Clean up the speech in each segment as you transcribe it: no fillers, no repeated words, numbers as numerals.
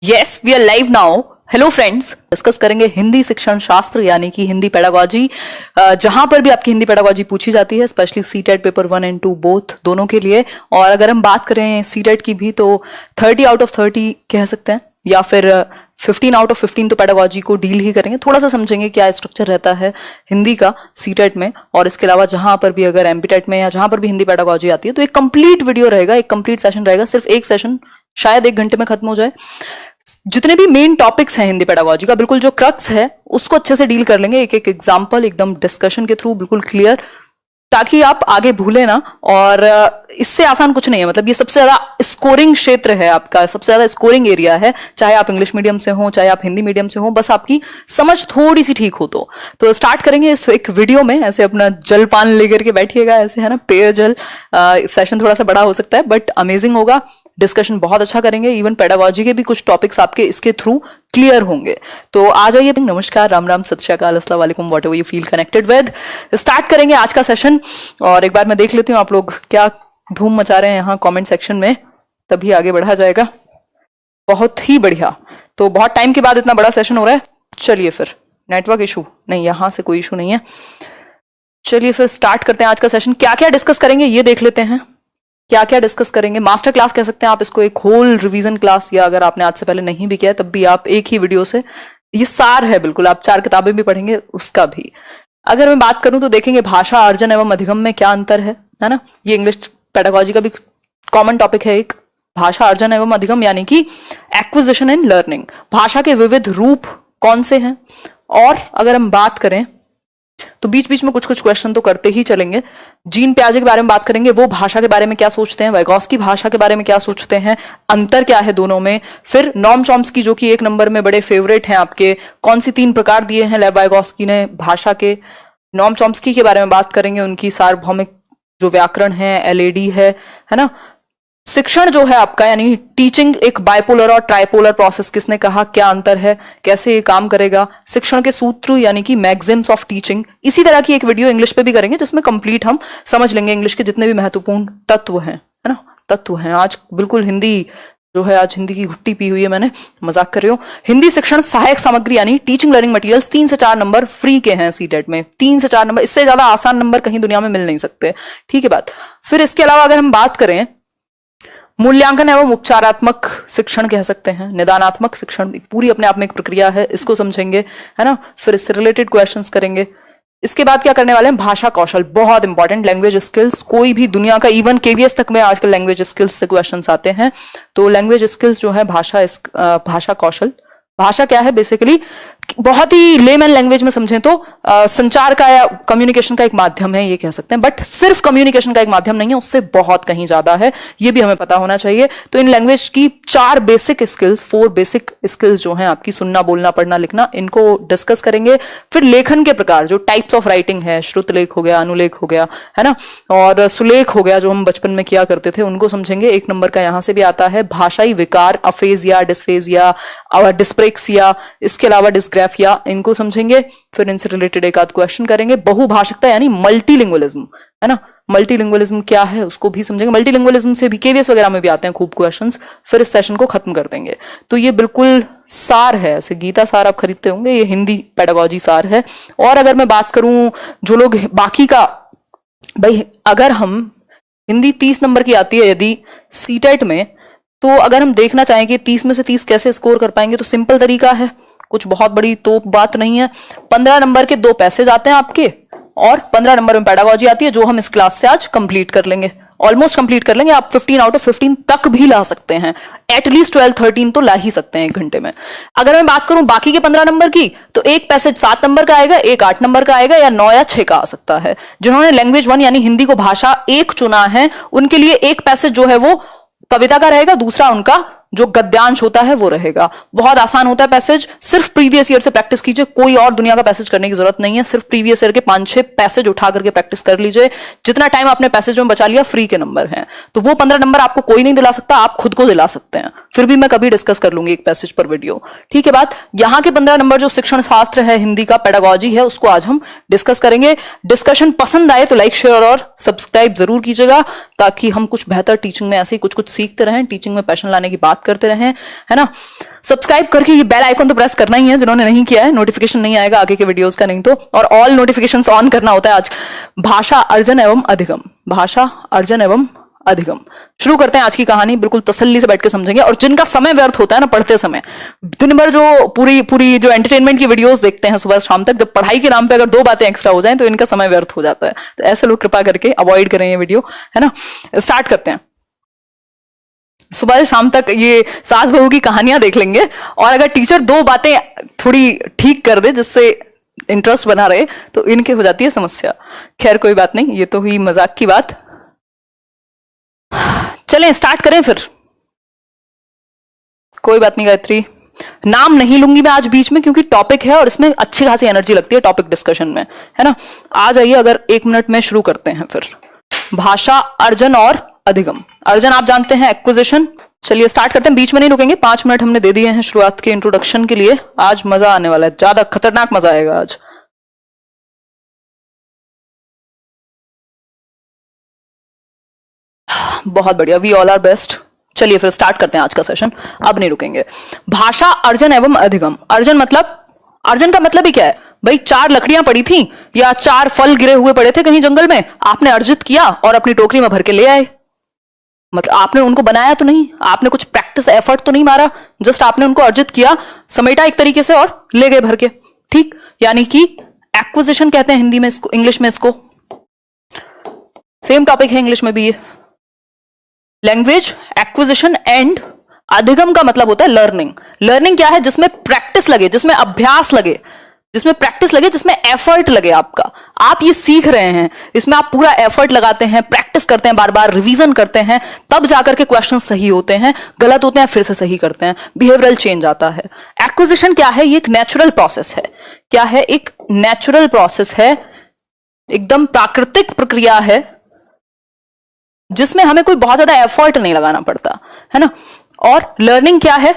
Yes we are live now. Hello friends, discuss करेंगे हिंदी शिक्षण शास्त्र यानी कि हिंदी पेडागोजी। जहां पर भी आपकी हिंदी पेडागोजी पूछी जाती है, स्पेशली सीटेट पेपर 1 और 2 बोथ दोनों के लिए। और अगर हम बात करें सीटेट की भी तो 30 आउट ऑफ 30 कह सकते हैं, या फिर 15 आउट ऑफ 15 तो पेडागोजी को डील ही करेंगे। थोड़ा सा समझेंगे क्या स्ट्रक्चर रहता है हिंदी का सीटेट में। और इसके अलावा जहां पर भी अगर एमपीटेट में या जहां पर भी हिंदी पेडागोजी आती है तो एक कंप्लीट वीडियो रहेगा, एक कंप्लीट सेशन रहेगा। सिर्फ एक सेशन शायद 1 घंटे में खत्म हो जाए। जितने भी मेन टॉपिक्स हैं हिंदी पेडागोजी का, बिल्कुल जो क्रक्स है उसको अच्छे से डील कर लेंगे, एक एक एग्जांपल एकदम डिस्कशन के थ्रू बिल्कुल क्लियर, ताकि आप आगे भूले ना। और इससे आसान कुछ नहीं है, मतलब ये सबसे ज्यादा स्कोरिंग क्षेत्र है आपका, सबसे ज्यादा स्कोरिंग एरिया है। चाहे आप इंग्लिश मीडियम से हो, चाहे आप हिंदी मीडियम से हो, बस आपकी समझ थोड़ी सी ठीक हो तो स्टार्ट करेंगे इस एक वीडियो में। ऐसे अपना जलपान लेकर के बैठिएगा, ऐसे है ना, पेयजल। सेशन थोड़ा सा बड़ा हो सकता है बट अमेजिंग होगा। डिस्कशन बहुत अच्छा करेंगे, इवन पेडागोजी के भी कुछ टॉपिक्स आपके इसके थ्रू क्लियर होंगे। तो आ जाइए। नमस्कार, राम राम, सत श्री अकाल, अस्सलाम वालेकुम, what ever you feel connected with. Start करेंगे आज का सेशन। और एक बार मैं देख लेती हूँ आप लोग क्या धूम मचा रहे हैं यहाँ कमेंट सेक्शन में, तभी आगे बढ़ा जाएगा। बहुत ही बढ़िया। तो बहुत टाइम के बाद इतना बड़ा सेशन हो रहा है। चलिए फिर, नेटवर्क इशू नहीं, यहां से कोई इशू नहीं है। चलिए फिर स्टार्ट करते हैं आज का सेशन। क्या क्या डिस्कस करेंगे ये देख लेते हैं। क्या क्या डिस्कस करेंगे, मास्टर क्लास कह सकते हैं आप इसको, एक होल रिवीजन क्लास, या अगर आपने आज से पहले नहीं भी किया तब भी आप एक ही वीडियो से, ये सार है बिल्कुल। आप 4 किताबें भी पढ़ेंगे उसका भी। अगर मैं बात करूं तो देखेंगे भाषा अर्जन एवं अधिगम में क्या अंतर है ना। ये इंग्लिश पेडागोजी का भी कॉमन टॉपिक है एक, भाषा अर्जन एवं अधिगम यानी कि एक्विजिशन एंड लर्निंग। भाषा के विविध रूप कौन से हैं। और अगर हम बात करें तो बीच बीच में कुछ कुछ क्वेश्चन तो करते ही चलेंगे। जीन पियाजे के बारे में बात करेंगे, वो भाषा के बारे में क्या सोचते हैं, वाइगॉस्की भाषा के बारे में क्या सोचते हैं, अंतर क्या है दोनों में। फिर नॉम चॉम्स्की जो कि 1 नंबर में बड़े फेवरेट हैं आपके, कौन सी 3 प्रकार दिए हैं लेव वाइगॉस्की ने भाषा के। नॉम चॉम्स्की के बारे में बात करेंगे, उनकी सार्वभौमिक जो व्याकरण है, एलएडी है ना। शिक्षण जो है आपका यानी टीचिंग एक बाइपोलर और ट्राइपोलर प्रोसेस, किसने कहा, क्या अंतर है, कैसे ये काम करेगा। शिक्षण के सूत्र यानी कि मैग्जिम्स ऑफ टीचिंग। इसी तरह की एक वीडियो इंग्लिश पे भी करेंगे जिसमें कंप्लीट हम समझ लेंगे इंग्लिश के जितने भी महत्वपूर्ण तत्व हैं, है ना, तत्व हैं। आज बिल्कुल हिंदी जो है, आज हिंदी की घुट्टी पी हुई है मैंने, मजाक कर रही हूँ। हिंदी शिक्षण सहायक सामग्री यानी टीचिंग लर्निंग मटेरियल्स 3 से 4 नंबर फ्री के हैं सीटेट में। 3 से 4 नंबर, इससे ज्यादा आसान नंबर कहीं दुनिया में मिल नहीं सकते। ठीक है बात। फिर इसके अलावा अगर हम बात करें मूल्यांकन एवं उपचारात्मक शिक्षण कह सकते हैं, निदानात्मक शिक्षण पूरी अपने आप में एक प्रक्रिया है, इसको समझेंगे, है ना। फिर इससे रिलेटेड क्वेश्चंस करेंगे। इसके बाद क्या करने वाले हैं, भाषा कौशल, बहुत इंपॉर्टेंट, लैंग्वेज स्किल्स। कोई भी दुनिया का इवन केवीएस तक में आजकल लैंग्वेज स्किल्स से क्वेश्चंस आते हैं। तो लैंग्वेज स्किल्स जो है, भाषा कौशल। भाषा क्या है बेसिकली, बहुत ही लेमैन लैंग्वेज में समझें तो संचार का या कम्युनिकेशन का एक माध्यम है ये कह सकते हैं। बट सिर्फ कम्युनिकेशन का एक माध्यम नहीं है, उससे बहुत कहीं ज्यादा है, ये भी हमें पता होना चाहिए। तो इन लैंग्वेज की 4 बेसिक स्किल्स, 4 बेसिक स्किल्स जो हैं आपकी, सुनना, बोलना, पढ़ना, लिखना, इनको डिस्कस करेंगे। फिर लेखन के प्रकार, जो टाइप्स ऑफ राइटिंग है, श्रुत लेख हो गया, अनुलेख हो गया, है ना, और सुलेख हो गया जो हम बचपन में किया करते थे, उनको समझेंगे। 1 नंबर का यहां से भी आता है। भाषाई विकार, अफेजिया, डिस्फेजिया और डिस्प्रेक्सिया, इसके अलावा डिस्ग्राफिया, इनको समझेंगे। फिर इनसे रिलेटेड एक आध क्वेश्चन करेंगे। बहुभाषिकता यानी मल्टीलिंगुअलिज्म, है ना, मल्टीलिंगुअलिज्म क्या है उसको भी समझेंगे। मल्टीलिंगुअलिज्म से भी केवीएस वगैरह में भी आते हैं खूब क्वेश्चंस। फिर इस सेशन को खत्म कर देंगे। तो ये बिल्कुल सार है, ऐसे गीता सार आप खरीदते होंगे, ये हिंदी पेडागोजी सार है। और अगर मैं बात करूं जो लोग बाकी का, भाई अगर हम हिंदी 30 नंबर की आती है यदि सीटेट में, तो अगर हम देखना चाहें कि 30 में से 30 कैसे स्कोर कर पाएंगे, तो सिंपल तरीका है, कुछ बहुत बड़ी तो बात नहीं है। 15 नंबर के 2 पैसेज आते हैं आपके, और 15 नंबर में पेडागोजी आती है जो हम इस क्लास से आज कंप्लीट कर लेंगे, ऑलमोस्ट कंप्लीट कर लेंगे। आप 15 आउट ऑफ 15 तक भी ला सकते हैं, एटलीस्ट 12-13 तो ला ही सकते हैं 1 घंटे में। अगर मैं बात करूं बाकी के 15 नंबर की, तो एक पैसेज 7 नंबर का आएगा, एक 8 नंबर का आएगा, या 9 या 6 का आ सकता है। जिन्होंने लैंग्वेज 1 यानी हिंदी को भाषा 1 चुना है, उनके लिए एक पैसेज जो है वो कविता का रहेगा, दूसरा उनका जो गद्यांश होता है वो रहेगा। बहुत आसान होता है पैसेज, सिर्फ प्रीवियस ईयर से प्रैक्टिस कीजिए, कोई और दुनिया का पैसेज करने की जरूरत नहीं है। सिर्फ प्रीवियस ईयर के 5-6 पैसेज उठा करके प्रैक्टिस कर लीजिए। जितना टाइम आपने पैसेज में बचा लिया, फ्री के नंबर हैं, तो वो 15 नंबर आपको कोई नहीं दिला सकता, आप खुद को दिला सकते हैं। फिर भी मैं कभी डिस्कस कर लूंगी एक पैसेज पर वीडियो। ठीक है बात। यहाँ के 15 नंबर जो शिक्षण शास्त्र है हिंदी का, पेडागॉजी है, उसको आज हम डिस्कस करेंगे। डिस्कशन पसंद आए तो लाइक शेयर और सब्सक्राइब जरूर कीजिएगा, ताकि हम कुछ बेहतर टीचिंग में ऐसे ही कुछ कुछ सीखते रहें, टीचिंग में पैशन लाने की बात करते रहें, है ना। सब्सक्राइब करके ये बेल आइकन तो प्रेस करना ही है जिन्होंने नहीं किया है, नोटिफिकेशन नहीं आएगा आगे के वीडियोस का नहीं तो, और ऑल नोटिफिकेशंस ऑन करना होता है। आज भाषा अर्जन एवं अधिगम, भाषा अर्जन एवं अधिगम। शुरू करते हैं आज की कहानी, बिल्कुल तसल्ली से बैठ के समझेंगे। और जिनका समय व्यर्थ होता है ना पढ़ते समय, दिन भर जो पूरी जो एंटरटेनमेंट की वीडियोस देखते हैं सुबह शाम तक, जब पढ़ाई के नाम पे अगर 2 बातें एक्स्ट्रा हो जाएं तो इनका समय व्यर्थ हो जाता है। तो ऐसे लोग कृपा करके अवॉइड करें ये वीडियो, है ना। स्टार्ट करते हैं। सुबह से शाम तक ये सास बहू की कहानियां देख लेंगे, और अगर टीचर 2 बातें थोड़ी ठीक कर दे जिससे इंटरेस्ट बना रहे तो इनके हो जाती है समस्या। खैर कोई बात नहीं, ये तो हुई मजाक की बात। चलें स्टार्ट करें फिर। कोई बात नहीं गायत्री, नाम नहीं लूंगी मैं आज बीच में, क्योंकि टॉपिक है और इसमें अच्छी खासी एनर्जी लगती है टॉपिक डिस्कशन में, है ना। आ जाइए, अगर 1 मिनट में शुरू करते हैं फिर। भाषा अर्जन और अधिगम। अर्जन आप जानते हैं एक्विजिशन। चलिए स्टार्ट करते हैं, बीच में नहीं रुकेंगे। 5 मिनट हमने दे दिए हैं शुरुआत के इंट्रोडक्शन के लिए। आज मजा आने वाला है, ज्यादा खतरनाक मजा आएगा आज। बहुत बढ़िया, वी ऑल आर बेस्ट। चलिए फिर स्टार्ट करते हैं आज का सेशन, अब नहीं रुकेंगे। भाषा अर्जन एवं अधिगम। अर्जन का मतलब ही क्या है भाई? 4 लकड़ियां पड़ी थी या 4 फल गिरे हुए पड़े थे कहीं जंगल में, आपने अर्जित किया और अपनी टोकरी में भर के ले आए। मतलब आपने उनको बनाया तो नहीं, आपने कुछ प्रैक्टिस एफर्ट तो नहीं मारा, जस्ट आपने उनको अर्जित किया, समेटा एक तरीके से और ले गए भर के। ठीक, यानी कि एक्विजिशन कहते हैं हिंदी में इसको, इंग्लिश में इसको। सेम टॉपिक है इंग्लिश में भी ये। लैंग्वेज एक्विजिशन एंड अधिगम का मतलब होता है लर्निंग। लर्निंग क्या है? जिसमें प्रैक्टिस लगे, जिसमें अभ्यास लगे, जिसमें प्रैक्टिस लगे, जिसमें एफर्ट लगे आपका। आप ये सीख रहे हैं, इसमें आप पूरा एफर्ट लगाते हैं, प्रैक्टिस करते हैं, बार बार रिवीजन करते हैं, तब जाकर के क्वेश्चन सही होते हैं। गलत होते हैं फिर से सही करते हैं, बिहेवियरल चेंज आता है। एक्विजिशन क्या है? ये एक नेचुरल प्रोसेस है। क्या है? एक नेचुरल प्रोसेस है, एकदम प्राकृतिक प्रक्रिया है, जिसमें हमें कोई बहुत ज्यादा एफर्ट नहीं लगाना पड़ता, है ना। और लर्निंग क्या है?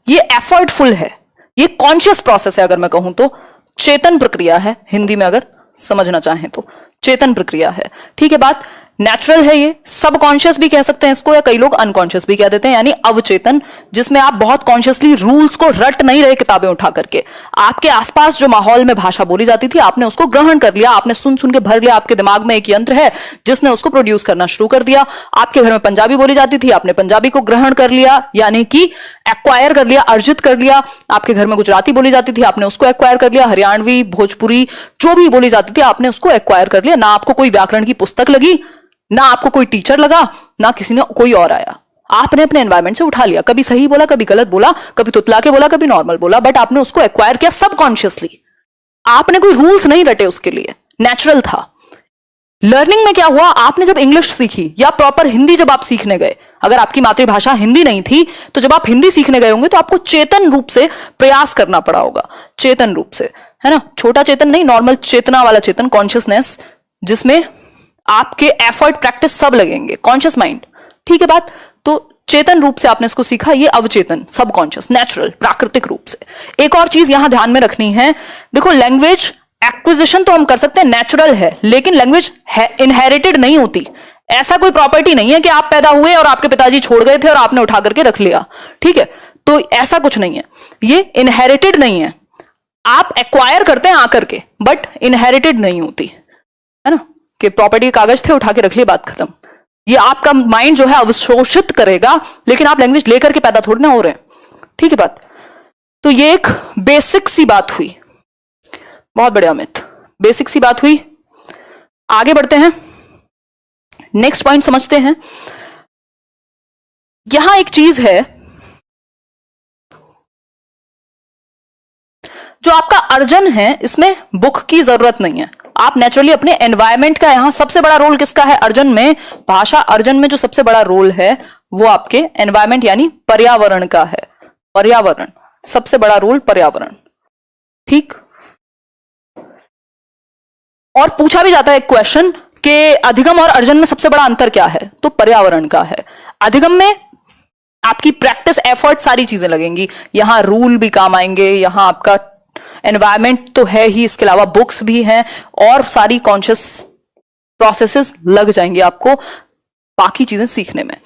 ये एफर्टफुल है, ये कॉन्शियस प्रोसेस है। अगर मैं कहूं तो चेतन प्रक्रिया है, हिंदी में अगर समझना चाहें तो चेतन प्रक्रिया है। ठीक है बात। नेचुरल है, ये सबकॉन्शियस भी कह सकते हैं इसको, या कई लोग अनकॉन्शियस भी कह देते हैं, यानी अवचेतन, जिसमें आप बहुत कॉन्शियसली रूल्स को रट नहीं रहे किताबें उठा करके। आपके आसपास जो माहौल में भाषा बोली जाती थी आपने उसको ग्रहण कर लिया, आपने सुन सुन के भर लिया। आपके दिमाग में एक यंत्र है जिसने उसको प्रोड्यूस करना शुरू कर दिया। आपके घर में पंजाबी बोली जाती थी, आपने पंजाबी को ग्रहण कर लिया, यानी कि एक्वायर कर लिया, अर्जित कर लिया। आपके घर में गुजराती बोली जाती थी, आपने उसको एक्वायर कर लिया। हरियाणवी, भोजपुरी, जो भी बोली जाती थी आपने उसको एक्वायर कर लिया। ना आपको कोई व्याकरण की पुस्तक लगी, ना आपको कोई टीचर लगा, ना किसी ने कोई और आया, आपने अपने एनवायरमेंट से उठा लिया। कभी सही बोला, कभी गलत बोला, कभी तुतला के बोला, कभी नॉर्मल बोला, बट आपने उसको एक्वायर किया सबकॉन्शियसली। आपने कोई रूल्स नहीं रटे उसके लिए, नेचुरल था। लर्निंग में क्या हुआ? आपने जब इंग्लिश सीखी या प्रॉपर हिंदी जब आप सीखने गए, अगर आपकी मातृभाषा हिंदी नहीं थी तो जब आप हिंदी सीखने गए होंगे तो आपको चेतन रूप से प्रयास करना पड़ा होगा, चेतन रूप से, है ना। छोटा चेतन नहीं, नॉर्मल चेतना वाला चेतन, कॉन्शियसनेस, जिसमें आपके एफर्ट प्रैक्टिस सब लगेंगे, कॉन्शियस माइंड। ठीक है बात। तो चेतन रूप से आपने इसको सीखा, ये अवचेतन, सबकॉन्शियस, नेचुरल, प्राकृतिक रूप से। एक और चीज यहां ध्यान में रखनी है, देखो लैंग्वेज एक्विजिशन तो हम कर सकते हैं, नेचुरल है, लेकिन लैंग्वेज इनहेरिटेड नहीं होती। ऐसा कोई प्रॉपर्टी नहीं है कि आप पैदा हुए और आपके पिताजी छोड़ गए थे और आपने उठा करके रख लिया। ठीक है, तो ऐसा कुछ नहीं है, ये इनहेरिटेड नहीं है। आप एक्वायर करते हैं आकर के, बट इनहेरिटेड नहीं होती, है ना। कि प्रॉपर्टी कागज थे, उठा के रख लिए, बात खत्म। ये आपका माइंड जो है अवशोषित करेगा, लेकिन आप लैंग्वेज लेकर के पैदा थोड़ी ना हो रहे हैं। ठीक है बात। तो ये एक बेसिक सी बात हुई। बहुत बढ़िया अमित, बेसिक सी बात हुई। आगे बढ़ते हैं, नेक्स्ट पॉइंट समझते हैं। यहां एक चीज है, जो आपका अर्जन है, इसमें बुक की जरूरत नहीं है। आप नेचुरली अपने एनवायरमेंट का, यहां सबसे बड़ा रोल किसका है अर्जन में? भाषा अर्जन में जो सबसे बड़ा रोल है वो आपके एनवायरमेंट यानी पर्यावरण का है। पर्यावरण, सबसे बड़ा रोल पर्यावरण। ठीक। और पूछा भी जाता है एक क्वेश्चन कि अधिगम और अर्जन में सबसे बड़ा अंतर क्या है, तो पर्यावरण का है। अधिगम में आपकी प्रैक्टिस, एफर्ट, सारी चीजें लगेंगी। यहां रूल भी काम आएंगे, यहां आपका एनवायरमेंट तो है ही, इसके अलावा बुक्स भी हैं और सारी कॉन्शियस प्रोसेसेस लग जाएंगे आपको बाकी चीजें सीखने में।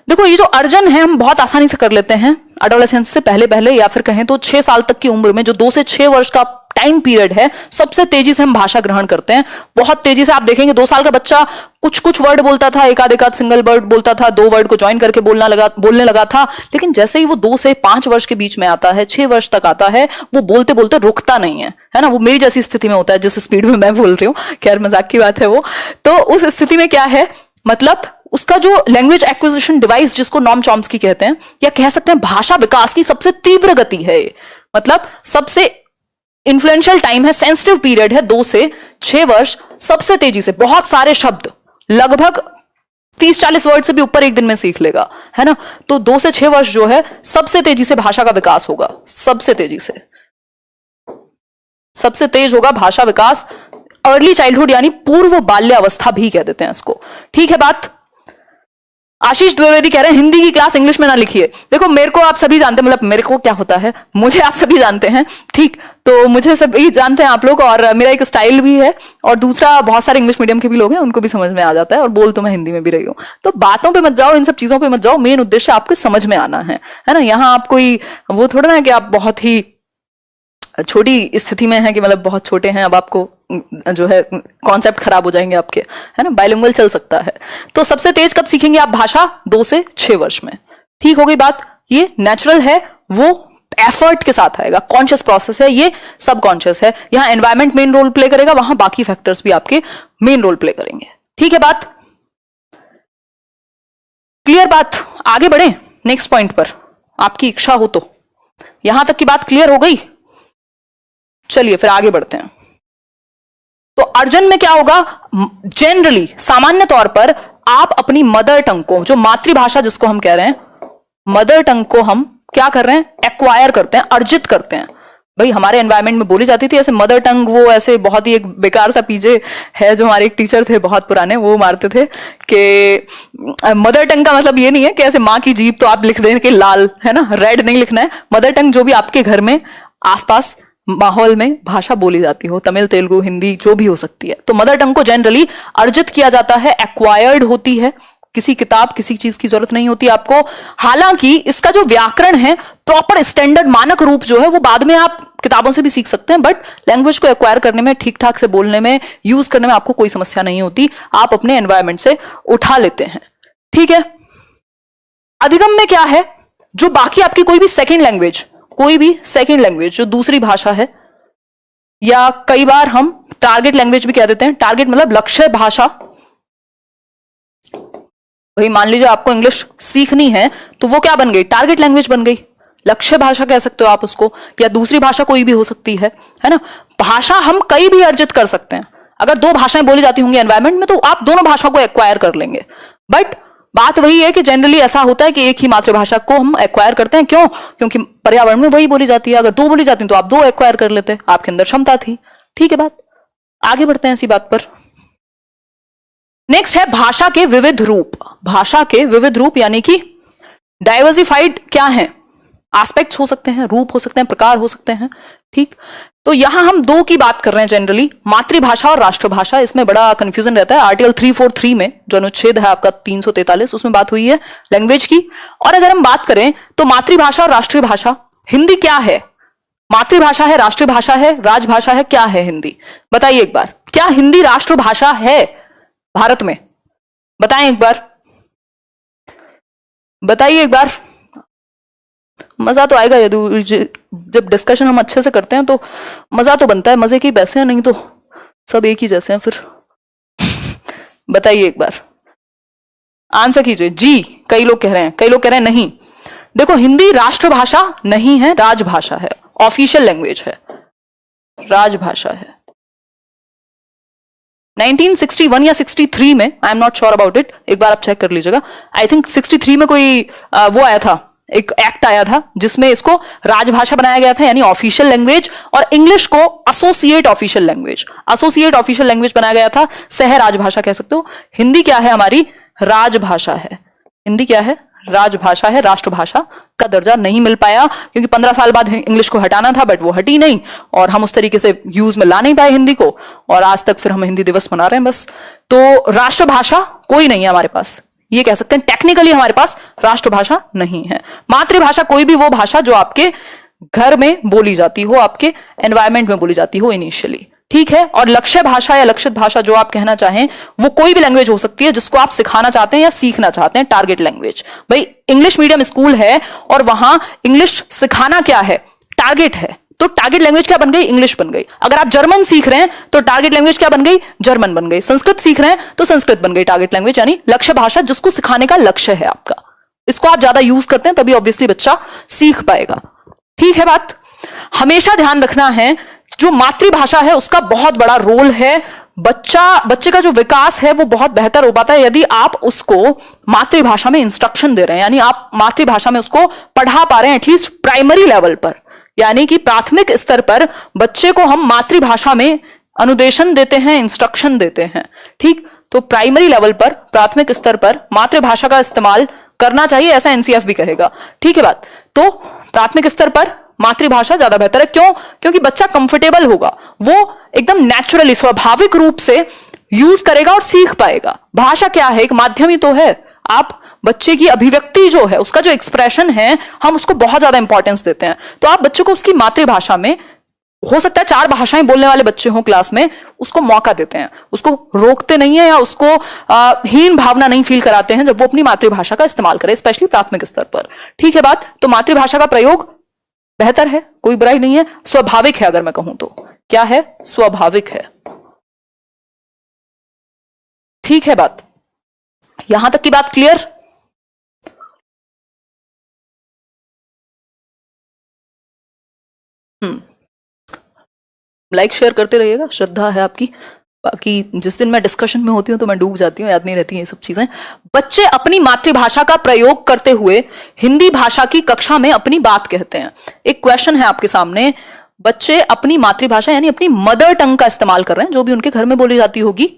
देखो ये जो अर्जन है हम बहुत आसानी से कर लेते हैं एडोलेसेंस से पहले पहले, या फिर कहें तो 6 साल तक की उम्र में, जो 2 से 6 वर्ष का टाइम पीरियड है, सबसे तेजी से हम भाषा ग्रहण करते हैं। बहुत तेजी से आप देखेंगे 2 साल का बच्चा कुछ कुछ वर्ड बोलता था, एक आध सिंगल वर्ड बोलता था, 2 वर्ड को ज्वाइन करके बोलने लगा था। लेकिन जैसे ही वो 2 से 5 वर्ष के बीच में आता है, 6 वर्ष तक आता है, वो बोलते बोलते रुकता नहीं है ना। वो मेरी जैसी स्थिति में होता है जिस स्पीड में मैं बोल रही हूँ, खैर मजाक की बात है वो। तो उस स्थिति में क्या है, मतलब उसका जो लैंग्वेज एक्विजिशन डिवाइस, जिसको नॉम चॉम्स्की कहते हैं, या कह सकते हैं भाषा विकास की सबसे तीव्र गति है, मतलब सबसे इन्फ्लुएंशियल टाइम है, सेंसिटिव पीरियड है 2 से 6 वर्ष। सबसे तेजी से बहुत सारे शब्द, लगभग 30-40 वर्ड से भी ऊपर एक दिन में सीख लेगा, है ना। तो 2 से 6 वर्ष जो है सबसे तेजी से भाषा का विकास होगा, सबसे तेजी से, सबसे तेज होगा भाषा विकास। अर्ली चाइल्डहुड यानी पूर्व बाल्यावस्था भी कह देते हैं इसको, ठीक है बात। आशीष द्विवेदी कह रहे हैं हिंदी की क्लास इंग्लिश में ना लिखिए। देखो मेरे को आप सभी जानते हैं, मतलब मेरे को क्या होता है, मुझे आप सभी जानते हैं, ठीक। तो मुझे सभी जानते हैं आप लोग, और मेरा एक स्टाइल भी है, और दूसरा बहुत सारे इंग्लिश मीडियम के भी लोग हैं, उनको भी समझ में आ जाता है, और बोल तो मैं हिंदी में भी रही हूँ। तो बातों पे मत जाओ, इन सब चीजों पे मत जाओ, मेन उद्देश्य आपको समझ में आना है ना। यहाँ आप कोई वो थोड़ा ना कि आप बहुत ही छोटी स्थिति में है कि मतलब बहुत छोटे हैं, अब आपको जो है कॉन्सेप्ट खराब हो जाएंगे आपके, है ना। बाइलिंगुअल चल सकता है। तो सबसे तेज कब सीखेंगे आप भाषा? 2 से 6 वर्ष में, ठीक हो गई बात। ये नेचुरल है, वो एफर्ट के साथ आएगा, कॉन्शियस प्रोसेस है, ये सब कॉन्शियस है। यहां एनवायरमेंट मेन रोल प्ले करेगा, वहां बाकी फैक्टर्स भी आपके मेन रोल प्ले करेंगे, ठीक है बात। क्लियर बात, आगे बढ़े नेक्स्ट पॉइंट पर, आपकी इच्छा हो तो। यहां तक की बात क्लियर हो गई? चलिए फिर आगे बढ़ते हैं। तो अर्जन में क्या होगा, जनरली सामान्य तौर पर आप अपनी मदर टंग को, जो मातृभाषा जिसको हम कह रहे हैं, मदर टंग को हम क्या कर रहे हैं, एक्वायर करते हैं, अर्जित करते हैं। भाई हमारे एनवायरनमेंट में बोली जाती थी ऐसे मदर टंग, वो ऐसे बहुत ही एक बेकार सा पीछे है, जो हमारे एक टीचर थे बहुत पुराने, वो मारते थे कि मदर टंग का मतलब ये नहीं है कि ऐसे माँ की जीभ तो आप लिख दें कि लाल, है ना, रेड नहीं लिखना है। मदर टंग जो भी आपके घर में आसपास माहौल में भाषा बोली जाती हो, तमिल, तेलुगु, हिंदी, जो भी हो सकती है। तो मदर टंग को जनरली अर्जित किया जाता है, एक्वायर्ड होती है, किसी किताब किसी चीज की जरूरत नहीं होती आपको। हालांकि इसका जो व्याकरण है, प्रॉपर स्टैंडर्ड मानक रूप जो है, वो बाद में आप किताबों से भी सीख सकते हैं, बट लैंग्वेज को एक्वायर करने में, ठीक ठाक से बोलने में, यूज करने में आपको कोई समस्या नहीं होती, आप अपने एनवायरमेंट से उठा लेते हैं, ठीक है। अधिगम में क्या है, जो बाकी आपकी कोई भी सेकेंड लैंग्वेज, कोई भी सेकेंड लैंग्वेज जो दूसरी भाषा है, या कई बार हम टारगेट लैंग्वेज भी कह देते हैं। टारगेट मतलब लक्ष्य भाषा। भाई मान लीजिए आपको इंग्लिश सीखनी है, तो वो क्या बन गई, टारगेट लैंग्वेज बन गई, लक्ष्य भाषा कह सकते हो आप उसको, या दूसरी भाषा कोई भी हो सकती है ना। भाषा हम कई भी अर्जित कर सकते हैं। अगर 2 भाषाएं बोली जाती होंगी एनवायरमेंट में, तो आप दोनों भाषाओं को एक्वायर कर लेंगे। बट बात वही है कि जनरली ऐसा होता है कि एक ही मातृभाषा को हम एक्वायर करते हैं। क्यों? क्योंकि पर्यावरण में वही बोली जाती है। अगर 2 बोली जाती तो आप 2 एक्वायर कर लेते, आपके अंदर क्षमता थी, ठीक है बात। आगे बढ़ते हैं इसी बात पर। नेक्स्ट है भाषा के विविध रूप। भाषा के विविध रूप यानी कि डाइवर्सिफाइड क्या है, एस्पेक्ट्स हो सकते हैं, रूप हो सकते हैं, प्रकार हो सकते हैं, ठीक। तो यहां हम 2 की बात कर रहे हैं जनरली, मातृभाषा और राष्ट्रभाषा। इसमें बड़ा कंफ्यूजन रहता है। आर्टिकल 343 में जो अनुच्छेद है आपका 343, उसमें बात हुई है लैंग्वेज की। और अगर हम बात करें तो मातृभाषा और राष्ट्रीय भाषा, हिंदी क्या है, मातृभाषा है, राष्ट्रीय भाषा है, राजभाषा है, क्या है हिंदी? बताइए एक बार, क्या हिंदी राष्ट्रभाषा है भारत में? बताएं एक बार, बताइए एक बार। मजा तो आएगा यदि जब डिस्कशन हम अच्छे से करते हैं, तो मजा तो बनता है, मजे की पैसे हैं, नहीं तो सब एक ही जैसे हैं फिर। बताइए एक बार, आंसर कीजिए। जी कई लोग कह रहे हैं, कई लोग कह रहे हैं नहीं। देखो हिंदी राष्ट्रभाषा नहीं है, राजभाषा है, ऑफिशियल लैंग्वेज है, राजभाषा है। 1961 या 63 में, I am not sure about it, एक बार आप चेक कर लीजिएगा। आई थिंक 63 में कोई वो आया था, एक एक्ट आया था जिसमें इसको राजभाषा बनाया गया था, यानी ऑफिशियल लैंग्वेज, और इंग्लिश को associate official language, associate official language बनाया गया था, सह राजभाषा कह सकते हो। हिंदी क्या है हमारी, राजभाषा है। हिंदी क्या है, राजभाषा है, राष्ट्रभाषा का दर्जा नहीं मिल पाया क्योंकि 15 साल बाद इंग्लिश को हटाना था, बट वो हटी नहीं और हम उस तरीके से यूज में ला नहीं पाए हिंदी को, और आज तक फिर हम हिंदी दिवस मना रहे हैं बस। तो राष्ट्रभाषा कोई नहीं है हमारे पास, ये कह सकते हैं टेक्निकली हमारे पास राष्ट्रभाषा नहीं है। मातृभाषा कोई भी वो भाषा जो आपके घर में बोली जाती हो, आपके एनवायरमेंट में बोली जाती हो इनिशियली, ठीक है। और लक्ष्य भाषा या लक्षित भाषा जो आप कहना चाहें वो कोई भी लैंग्वेज हो सकती है जिसको आप सिखाना चाहते हैं या सीखना चाहते हैं, टारगेट लैंग्वेज। भाई इंग्लिश मीडियम स्कूल है और वहां इंग्लिश सिखाना क्या है, टारगेट है, तो टारगेट लैंग्वेज क्या बन गई, इंग्लिश बन गई। अगर आप जर्मन सीख रहे हैं तो टारगेट लैंग्वेज क्या बन गई, जर्मन बन गई। संस्कृत सीख रहे हैं तो संस्कृत बन गई टारगेट लैंग्वेज, यानी लक्ष्य भाषा जिसको सिखाने का लक्ष्य है आपका। इसको आप ज्यादा यूज करते हैं तभी ऑब्वियसली बच्चा सीख पाएगा, ठीक है बात। हमेशा ध्यान रखना है जो मातृभाषा है उसका बहुत बड़ा रोल है। बच्चे का जो विकास है वो बहुत बेहतर हो पाता है यदि आप उसको मातृभाषा में इंस्ट्रक्शन दे रहे हैं, यानी आप मातृभाषा में उसको पढ़ा पा रहे हैं एटलीस्ट प्राइमरी लेवल पर, यानी कि प्राथमिक स्तर पर बच्चे को हम मातृभाषा में अनुदेशन देते हैं, इंस्ट्रक्शन देते हैं, ठीक। तो प्राइमरी लेवल पर, प्राथमिक स्तर पर मातृभाषा का इस्तेमाल करना चाहिए, ऐसा एनसीएफ भी कहेगा, ठीक है बात। तो प्राथमिक स्तर पर मातृभाषा ज्यादा बेहतर है, क्यों? क्योंकि बच्चा कंफर्टेबल होगा, वो एकदम नेचुरली स्वाभाविक रूप से यूज करेगा और सीख पाएगा। भाषा क्या है, एक माध्यम ही तो है। आप बच्चे की अभिव्यक्ति जो है, उसका जो एक्सप्रेशन है, हम उसको बहुत ज्यादा इंपॉर्टेंस देते हैं। तो आप बच्चे को उसकी मातृभाषा में, हो सकता है 4 भाषाएं बोलने वाले बच्चे हों क्लास में, उसको मौका देते हैं, उसको रोकते नहीं है या उसको हीन भावना नहीं फील कराते हैं जब वो अपनी मातृभाषा का इस्तेमाल करे, स्पेशली प्राथमिक स्तर पर, ठीक है बात। तो मातृभाषा का प्रयोग बेहतर है, कोई बुराई नहीं है, स्वाभाविक है। अगर मैं कहूं तो क्या है, स्वाभाविक है, ठीक है बात। यहां तक की बात क्लियर? लाइक शेयर करते रहिएगा, श्रद्धा है आपकी। बाकी जिस दिन मैं डिस्कशन में होती हूँ तो मैं डूब जाती हूँ, याद नहीं रहती है ये सब चीजें। बच्चे अपनी मातृभाषा का प्रयोग करते हुए हिंदी भाषा की कक्षा में अपनी बात कहते हैं। एक क्वेश्चन है आपके सामने, बच्चे अपनी मातृभाषा यानी अपनी मदर टंग का इस्तेमाल कर रहे हैं, जो भी उनके घर में बोली जाती होगी,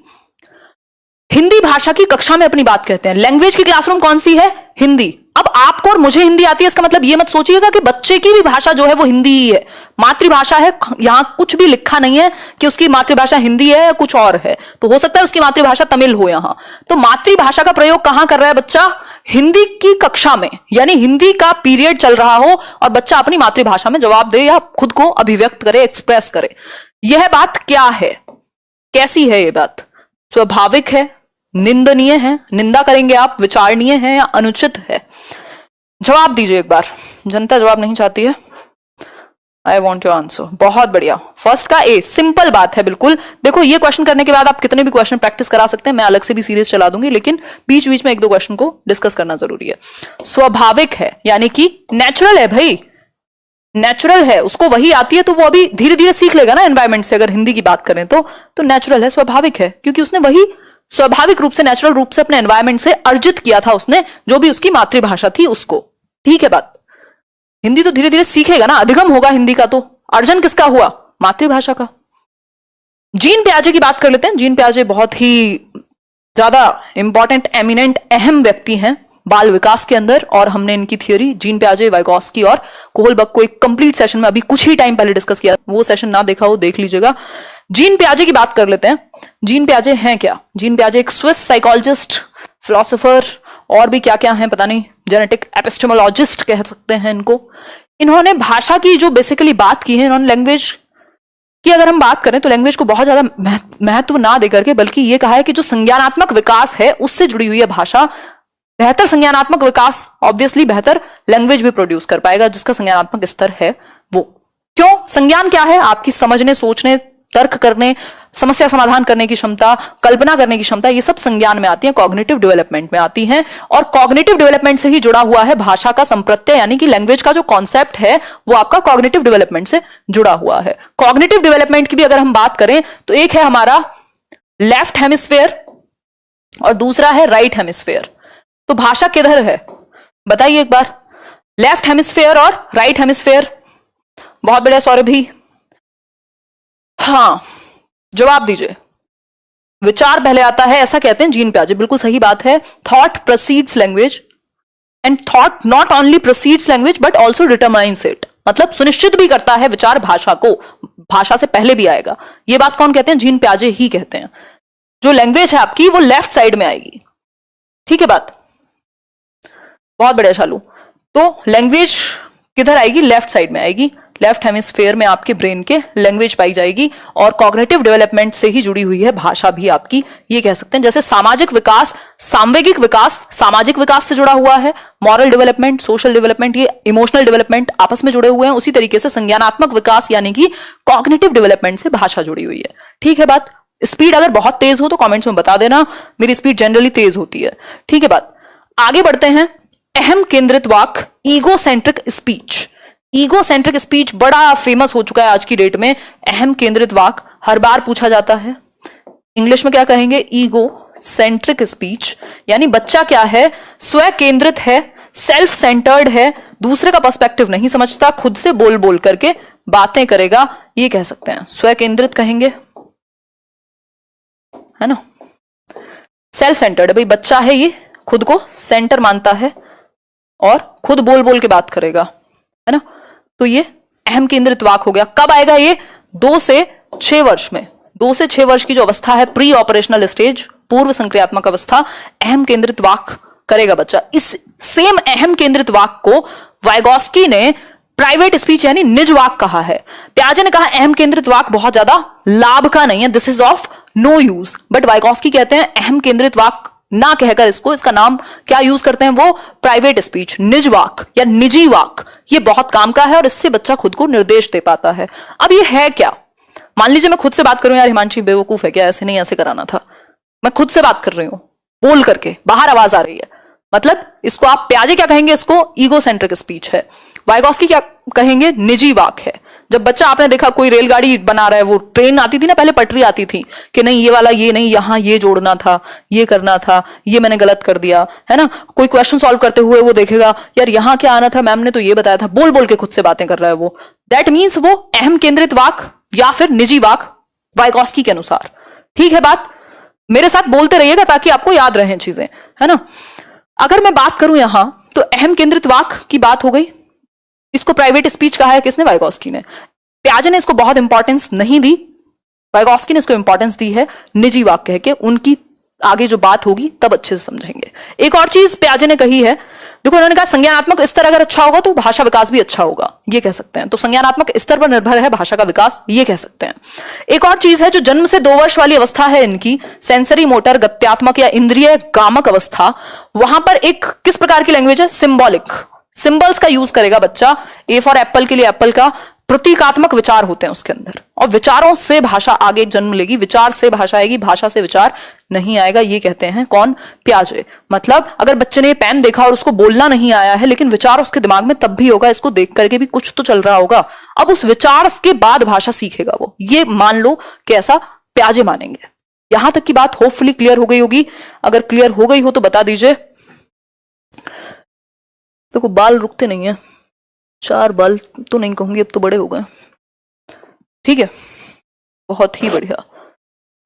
हिंदी भाषा की कक्षा में अपनी बात कहते हैं। लैंग्वेज की क्लासरूम कौन सी है, हिंदी। अब आपको और मुझे हिंदी आती है, इसका मतलब ये मत सोचिएगा कि बच्चे की भी भाषा जो है वो हिंदी ही है। मातृभाषा है, यहां कुछ भी लिखा नहीं है कि उसकी मातृभाषा हिंदी है या कुछ और है। तो हो सकता है उसकी मातृभाषा तमिल हो यहां। तो मातृभाषा का प्रयोग कहां कर रहा है बच्चा, हिंदी की कक्षा में, यानी हिंदी का पीरियड चल रहा हो और बच्चा अपनी मातृभाषा में जवाब दे या खुद को अभिव्यक्त करे, एक्सप्रेस करे। यह बात क्या है, कैसी है ये बात? स्वाभाविक है, निंदनीय है, निंदा करेंगे आप, विचारणीय है या अनुचित है? जवाब दीजिए एक बार, जनता जवाब नहीं चाहती है। I want your answer. बहुत बढ़िया, फर्स्ट का ए, सिंपल बात है बिल्कुल। देखो ये क्वेश्चन करने के बाद आप कितने भी क्वेश्चन प्रैक्टिस करा सकते हैं, मैं अलग से भी सीरीज चला दूंगी, लेकिन बीच बीच में 1-2 क्वेश्चन को डिस्कस करना जरूरी है। स्वाभाविक है यानी कि नेचुरल है भाई, नेचुरल है, उसको वही आती है तो वो अभी धीरे धीरे सीख लेगा ना एनवायरमेंट से। अगर हिंदी की बात करें तो नेचुरल है, स्वाभाविक है, क्योंकि उसने वही स्वाभाविक रूप से, नेचुरल रूप से अपने एनवायरमेंट से अर्जित किया था उसने, जो भी उसकी मातृभाषा थी उसको, ठीक है बात। हिंदी तो धीरे धीरे सीखेगा ना, अधिगम होगा हिंदी का, तो अर्जन किसका हुआ, मातृभाषा का। जीन प्याजे की बात कर लेते हैं। जीन प्याजे बहुत ही ज्यादा इंपॉर्टेंट, एमिनेंट, अहम व्यक्ति हैं बाल विकास के अंदर, और हमने इनकी थियोरी जीन प्याजे, वाइगॉस्की और कोहलबर्ग को एक कंप्लीट सेशन में अभी कुछ ही टाइम पहले डिस्कस किया। वो सेशन ना देखा हो देख लीजिएगा। जीन प्याजे की बात कर लेते हैं। जीन प्याजे हैं क्या? जीन प्याजे एक स्विस साइकोलॉजिस्ट, फिलोसोफर, और भी क्या क्या है पता नहीं, जेनेटिक एपिस्टेमोलॉजिस्ट कह सकते हैं इनको। इन्होंने भाषा की जो बेसिकली बात की है, इन्होंने लैंग्वेज की अगर हम बात करें तो लैंग्वेज को बहुत ज्यादा महत्व ना देकर के, बल्कि ये कहा है कि जो संज्ञानात्मक विकास है उससे जुड़ी हुई है भाषा। बेहतर संज्ञानात्मक विकास ऑब्वियसली बेहतर लैंग्वेज भी प्रोड्यूस कर पाएगा जिसका संज्ञानात्मक स्तर है वो। क्यों? संज्ञान क्या है? आपकी समझने, सोचने, तर्क करने, समस्या समाधान करने की क्षमता, कल्पना करने की क्षमता, ये सब संज्ञान में आती है, कॉग्निटिव डेवलपमेंट में आती हैं। और कॉग्निटिव डेवलपमेंट से ही जुड़ा हुआ है भाषा का संप्रत्यय, यानी कि लैंग्वेज का जो कॉन्सेप्ट है वो आपका कॉग्निटिव डेवलपमेंट से जुड़ा हुआ है। कॉग्निटिव डेवलपमेंट की भी अगर हम बात करें तो एक है हमारा लेफ्ट हेमिस्फेयर और दूसरा है राइट हेमिस्फेयर। तो भाषा किधर है बताइए एक बार, लेफ्ट हेमिस्फेयर और राइट हेमिस्फेयर? बहुत बढ़िया सौरभ भी, हाँ जवाब दीजिए। विचार पहले आता है ऐसा कहते हैं जीन प्याजे, बिल्कुल सही बात है। Thought proceeds language, and thought not only proceeds language but also determines it, मतलब सुनिश्चित भी करता है विचार भाषा को, भाषा से पहले भी आएगा। ये बात कौन कहते हैं? जीन प्याजे ही कहते हैं। जो लैंग्वेज है आपकी वो लेफ्ट साइड में आएगी, ठीक है बात, बहुत बढ़िया शालू। तो लैंग्वेज किधर आएगी? लेफ्ट साइड में आएगी, लेफ्ट हेमिस्फेयर में आपके ब्रेन के लैंग्वेज पाई जाएगी, और कॉग्निटिव डेवलपमेंट से ही जुड़ी हुई है भाषा भी आपकी, ये कह सकते हैं। जैसे सामाजिक विकास, सांवेगिक विकास सामाजिक विकास से जुड़ा हुआ है, मॉरल डेवलपमेंट, सोशल डेवलपमेंट, ये इमोशनल डेवलपमेंट आपस में जुड़े हुए हैं, उसी तरीके से संज्ञानात्मक विकास यानी कि कॉग्निटिव डेवलपमेंट से भाषा जुड़ी हुई है, ठीक है बात। स्पीड अगर बहुत तेज हो तो कमेंट्स में बता देना, मेरी स्पीड जनरली तेज होती है, ठीक है बात। आगे बढ़ते हैं। अहम केंद्रित वाक्य, ईगोसेंट्रिक स्पीच। ईगोसेंट्रिक स्पीच बड़ा फेमस हो चुका है आज की डेट में। अहम केंद्रित वाक्य हर बार पूछा जाता है। इंग्लिश में क्या कहेंगे? ईगो सेंट्रिक स्पीच, यानी बच्चा क्या है? स्व केंद्रित है, सेल्फ सेंटर्ड है, दूसरे का पर्सपेक्टिव नहीं समझता, खुद से बोल बोल करके बातें करेगा, ये कह सकते हैं। स्व केंद्रित कहेंगे, है ना। सेल्फ सेंटर्ड, भाई बच्चा है ये खुद को सेंटर मानता है और खुद बोल बोल के बात करेगा, है ना। तो ये अहम केंद्रित वाक्य हो गया। कब आएगा ये? 2 से 6 वर्ष में। 2 से 6 वर्ष की जो अवस्था है, प्री ऑपरेशनल स्टेज, पूर्व संक्रियात्मक अवस्था, अहम केंद्रित वाक्य करेगा बच्चा। इस सेम अहम केंद्रित वाक्य को वाइगॉस्की ने प्राइवेट स्पीच यानी निज वाक्य कहा है। प्याजे ने कहा अहम केंद्रित वाक्य बहुत ज्यादा लाभ का नहीं है, this is of no use, but Vygotsky कहते हैं अहम केंद्रित वाक्य ना कहकर इसका नाम क्या यूज करते हैं वो? प्राइवेट स्पीच, निज वाक्य या निजी वाक्य। ये बहुत काम का है और इससे बच्चा खुद को निर्देश दे पाता है। अब ये है क्या? मान लीजिए मैं खुद से बात करूं, यार हिमांशी बेवकूफ है क्या, ऐसे नहीं ऐसे कराना था। मैं खुद से बात कर रही हूं, बोल करके बाहर आवाज आ रही है, मतलब इसको आप प्याजे क्या कहेंगे? इसको ईगोसेंट्रिक स्पीच है। वाइगॉस्की क्या कहेंगे? निजी वाक्य है। जब बच्चा, आपने देखा कोई रेलगाड़ी बना रहा है, वो ट्रेन आती थी ना पहले, पटरी आती थी कि नहीं ये वाला ये नहीं, यहां ये जोड़ना था, ये करना था, ये मैंने गलत कर दिया, है ना। कोई क्वेश्चन सॉल्व करते हुए वो देखेगा यार यहां क्या आना था, मैम ने तो ये बताया था, बोल बोल के खुद से बातें कर रहा है वो। दैट मीन्स वो अहम केंद्रित वाक्य या फिर निजी वाक्य वाइगॉस्की के अनुसार, ठीक है बात। मेरे साथ बोलते रहिएगा ताकि आपको याद रहे चीजें, है ना। अगर मैं बात करूं यहां तो अहम केंद्रित वाक्य की बात हो गई। इसको प्राइवेट स्पीच कहा है किसने? वाइगॉस्की ने। प्याजे ने इसको बहुत इंपॉर्टेंस नहीं दी, वाइगॉस्की ने इसको इंपॉर्टेंस दी है निजी वाक्य है कि उनकी आगे जो बात होगी तब अच्छे से समझेंगे। एक और चीज प्याजे ने कही है, देखो उन्होंने कहा संज्ञानात्मक स्तर अगर अच्छा होगा तो भाषा विकास भी अच्छा होगा, ये कह सकते हैं। तो संज्ञानात्मक स्तर पर निर्भर है भाषा का विकास, ये कह सकते हैं। एक और चीज है, जो जन्म से 2 वर्ष वाली अवस्था है इनकी, सेंसरी मोटर गत्यात्मक या इंद्रिय गामक अवस्था, वहां पर एक किस प्रकार की लैंग्वेज है? सिंबॉलिक, सिंबल्स का यूज करेगा बच्चा। ए फॉर एप्पल के लिए एप्पल का, प्रतीकात्मक विचार होते हैं उसके अंदर, और विचारों से भाषा आगे जन्म लेगी, विचार से भाषा आएगी, भाषा से विचार नहीं आएगा, ये कहते हैं कौन? प्याजे। मतलब अगर बच्चे ने पेन देखा और उसको बोलना नहीं आया है लेकिन विचार उसके दिमाग में तब भी होगा, इसको देख करके भी कुछ तो चल रहा होगा, अब उस विचार के बाद भाषा सीखेगा वो, ये मान लो कि ऐसा प्याजे मानेंगे। यहां तक की बात होपफुली क्लियर हो गई होगी। अगर क्लियर हो गई हो तो बता दीजिए। देखो बाल रुकते नहीं है, 4 बाल तो नहीं कहूंगी, अब तो बड़े हो गए, ठीक है, बहुत ही बढ़िया,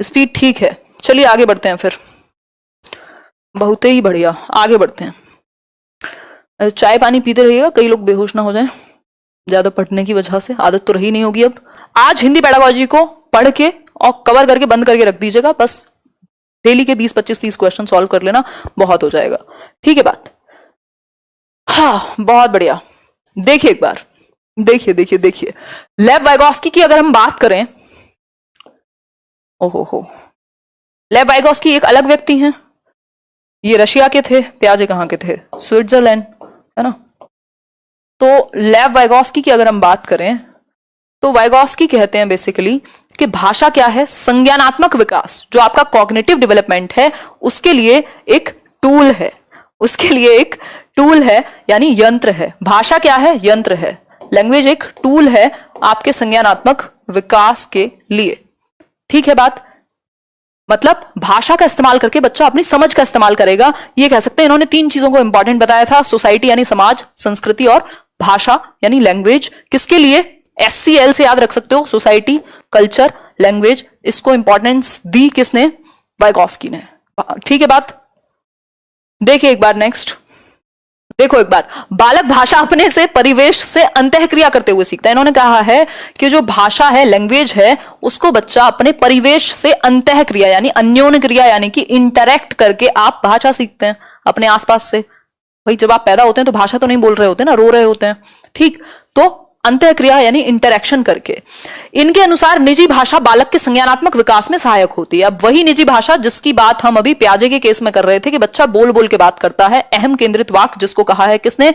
स्पीड ठीक है। चलिए आगे बढ़ते हैं फिर, बहुत ही बढ़िया, आगे बढ़ते हैं। चाय पानी पीते रहिएगा, कई लोग बेहोश ना हो जाएं ज्यादा पढ़ने की वजह से, आदत तो रही नहीं होगी अब। आज हिंदी पेडागोजी को पढ़ के और कवर करके बंद करके रख दीजिएगा, बस डेली के 20 25 30 क्वेश्चन सॉल्व कर लेना, बहुत हो जाएगा, ठीक है बात। हाँ बहुत बढ़िया। देखिए एक बार, देखिए लेव वाइगॉस्की की अगर हम बात करें, ओहो, लेव वाइगॉस्की एक अलग व्यक्ति हैं, ये रशिया के थे, प्याजे कहाँ के थे? स्विट्जरलैंड, है ना। तो लेव वाइगॉस्की की अगर हम बात करें तो वाइगॉस्की कहते हैं बेसिकली कि भाषा क्या है? संज्ञानात्मक विकास, जो आपका कॉग्निटिव डेवलपमेंट है उसके लिए एक टूल है, उसके लिए एक टूल है, यानी यंत्र है। भाषा क्या है? यंत्र है। लैंग्वेज एक टूल है आपके संज्ञानात्मक विकास के लिए, ठीक है बात। मतलब भाषा का इस्तेमाल करके बच्चा अपनी समझ का इस्तेमाल करेगा, ये कह सकते हैं। इन्होंने 3 चीजों को इंपॉर्टेंट बताया था, सोसाइटी यानी समाज, संस्कृति और भाषा यानी लैंग्वेज। किसके लिए? SCL से याद रख सकते हो, सोसाइटी, कल्चर, लैंग्वेज। इसको इंपॉर्टेंस दी किसने? वाइगॉस्की ने, ठीक है बात। देखिए एक बार नेक्स्ट, देखो एक बार, बालक भाषा अपने से परिवेश से अंतःक्रिया करते हुए सीखता है। इन्होंने कहा है कि जो भाषा है, लैंग्वेज है, उसको बच्चा अपने परिवेश से अंतःक्रिया यानी अन्योन्य क्रिया यानी कि इंटरैक्ट करके आप भाषा सीखते हैं अपने आसपास से। भाई जब आप पैदा होते हैं तो भाषा तो नहीं बोल रहे होते ना, रो रहे होते हैं, ठीक। तो अंतःक्रिया यानी इंटरैक्शन करके। इनके अनुसार निजी भाषा बालक के संज्ञानात्मक विकास में सहायक होती है। अब वही निजी भाषा जिसकी बात हम अभी प्याजे के केस में कर रहे थे कि बच्चा बोल बोल के बात करता है, अहम केंद्रित वाक्य जिसको कहा है किसने,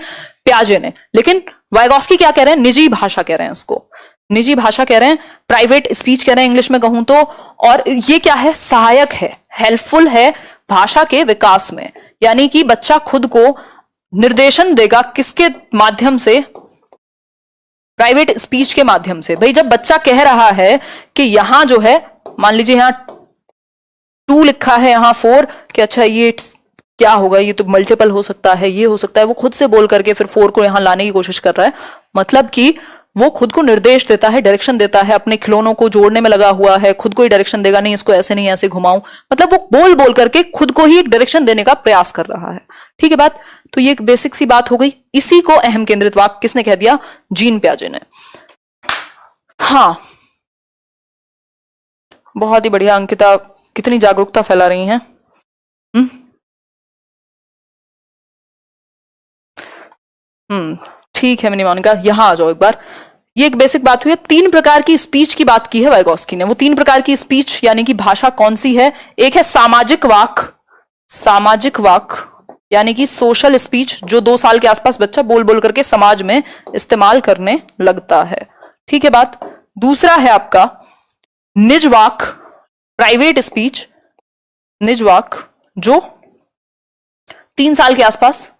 प्याजे ने। लेकिन वाइगॉस्की क्या कह रहे हैं, निजी भाषा कह रहे हैं इसको, निजी भाषा कह रहे हैं, प्राइवेट स्पीच कह रहे हैं इंग्लिश में कहूं तो। और ये क्या है, सहायक है, हेल्पफुल है भाषा के विकास में। यानी कि बच्चा खुद को निर्देशन देगा किसके माध्यम से, प्राइवेट स्पीच के माध्यम से। भाई जब बच्चा कह रहा है कि यहां जो है, मान लीजिए यहां 2 लिखा है, यहां 4, कि अच्छा ये क्या होगा, ये तो मल्टीपल हो सकता है, ये हो सकता है, वो खुद से बोल करके फिर 4 को यहां लाने की कोशिश कर रहा है। मतलब कि वो खुद को निर्देश देता है, डायरेक्शन देता है, अपने खिलौनों को जोड़ने में लगा हुआ है, खुद को ही डायरेक्शन देगा, नहीं इसको ऐसे नहीं ऐसे घुमाऊं। मतलब वो बोल बोल करके खुद को ही एक डायरेक्शन देने का प्रयास कर रहा है। ठीक है बात, तो ये एक बेसिक सी बात हो गई। इसी को अहम केंद्रित वाक्य किसने कह दिया, जीन प्याजे ने। हाँ, बहुत ही बढ़िया अंकिता, कितनी जागरूकता फैला रही हैं। ठीक है मिनी मोनिका, यहां आ जाओ एक बार। ये एक बेसिक बात हुई। अब 3 प्रकार की स्पीच की बात की है वाइगॉस्की ने। वो 3 प्रकार की स्पीच यानी कि भाषा कौन सी है, एक है सामाजिक वाक, सामाजिक वाक यानी कि सोशल स्पीच, जो 2 साल के आसपास बच्चा बोल बोल करके समाज में इस्तेमाल करने लगता है। ठीक है बात। दूसरा है आपका निज वाक, प्राइवेट स्पीच, निज वाक, जो 3 साल के आसपास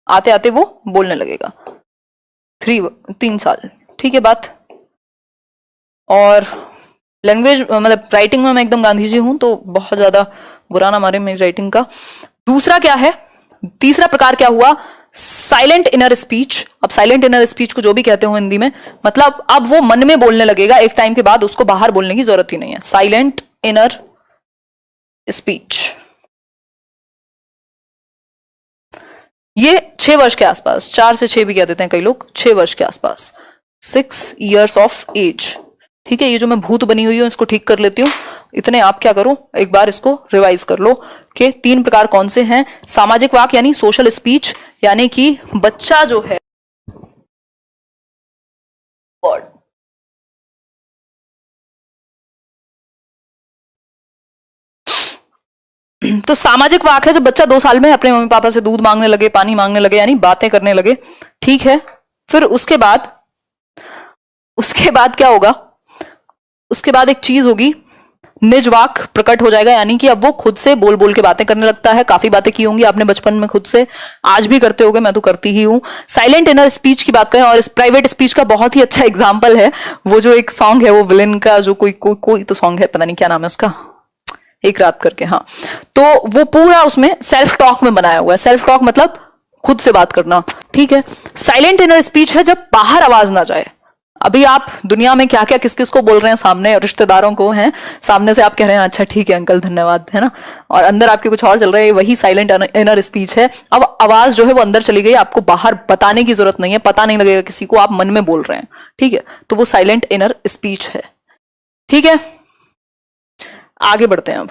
आते आते वो बोलने लगेगा, 3 साल। ठीक है बात। और लैंग्वेज मतलब राइटिंग में मैं एकदम गांधी जी हूं, तो बहुत ज्यादा बुरा ना मारे मेरी राइटिंग का। दूसरा क्या है, तीसरा प्रकार क्या हुआ, साइलेंट इनर स्पीच। अब साइलेंट इनर स्पीच को जो भी कहते हो हिंदी में, मतलब अब वो मन में बोलने लगेगा, एक टाइम के बाद उसको बाहर बोलने की जरूरत ही नहीं है। साइलेंट इनर स्पीच, ये 6 वर्ष के आसपास, 4 से 6 भी कह देते हैं कई लोग, 6 वर्ष के आसपास, 6 years ऑफ एज। ठीक है, ये जो मैं भूत बनी हुई हूं इसको ठीक कर लेती हूं। इतने आप क्या करो, एक बार इसको रिवाइज कर लो कि 3 प्रकार कौन से हैं। सामाजिक वाक यानी सोशल स्पीच, यानी कि बच्चा जो है तो सामाजिक वाक है जब बच्चा 2 साल में अपने मम्मी पापा से दूध मांगने लगे, पानी मांगने लगे, यानी बातें करने लगे। ठीक है, फिर उसके बाद क्या होगा, उसके बाद एक चीज होगी, निज वाक प्रकट हो जाएगा, यानी कि अब वो खुद से बोल बोल के बातें करने लगता है। काफी बातें की होंगी आपने बचपन में खुद से, आज भी करते होगे, मैं तो करती ही हूं। साइलेंट इनर स्पीच की बात करें, और इस प्राइवेट स्पीच का बहुत ही अच्छा एग्जांपल है वो जो एक सॉन्ग है, वो विलेन का जो कोई तो सॉन्ग है, पता नहीं क्या नाम है उसका, एक रात करके। हाँ, तो वो पूरा उसमें सेल्फ टॉक में बनाया हुआ है। सेल्फ टॉक मतलब खुद से बात करना। ठीक है, साइलेंट इनर स्पीच है जब बाहर आवाज ना जाए। अभी आप दुनिया में क्या क्या किस किस को बोल रहे हैं, सामने रिश्तेदारों को हैं, सामने से आप कह रहे हैं अच्छा ठीक है अंकल धन्यवाद, है ना, और अंदर आपके कुछ और चल रहा है, वही साइलेंट इनर स्पीच है। अब आवाज जो है वो अंदर चली गई, आपको बाहर बताने की जरूरत नहीं है, पता नहीं लगेगा किसी को, आप मन में बोल रहे हैं। ठीक है, तो वो साइलेंट इनर स्पीच है। ठीक है, आगे बढ़ते हैं। अब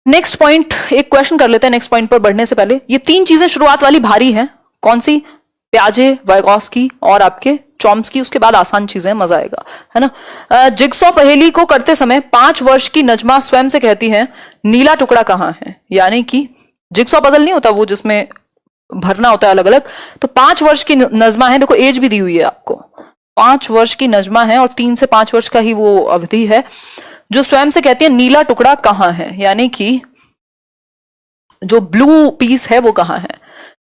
नेक्स्ट पॉइंट, एक क्वेश्चन कर लेते हैं नेक्स्ट पॉइंट पर बढ़ने से पहले। ये 3 चीजें शुरुआत वाली भारी हैं, कौन सी, प्याजे, वाइगॉस्की और आपके चॉम्स्की। उसके बाद आसान चीजें, मजा आएगा, है ना। जिगसॉ पहेली को करते समय 5 वर्ष की नजमा स्वयं से कहती है नीला टुकड़ा कहां है। यानी कि जिगसॉ पजल नहीं होता वो जिसमें भरना होता है अलग अलग, तो 5 वर्ष की नजमा है, देखो एज भी दी हुई है आपको, 5 वर्ष की नजमा है और 3 से 5 वर्ष का ही वो अवधि है, जो स्वयं से कहती है नीला टुकड़ा कहां है, यानी कि जो ब्लू पीस है वो कहां है।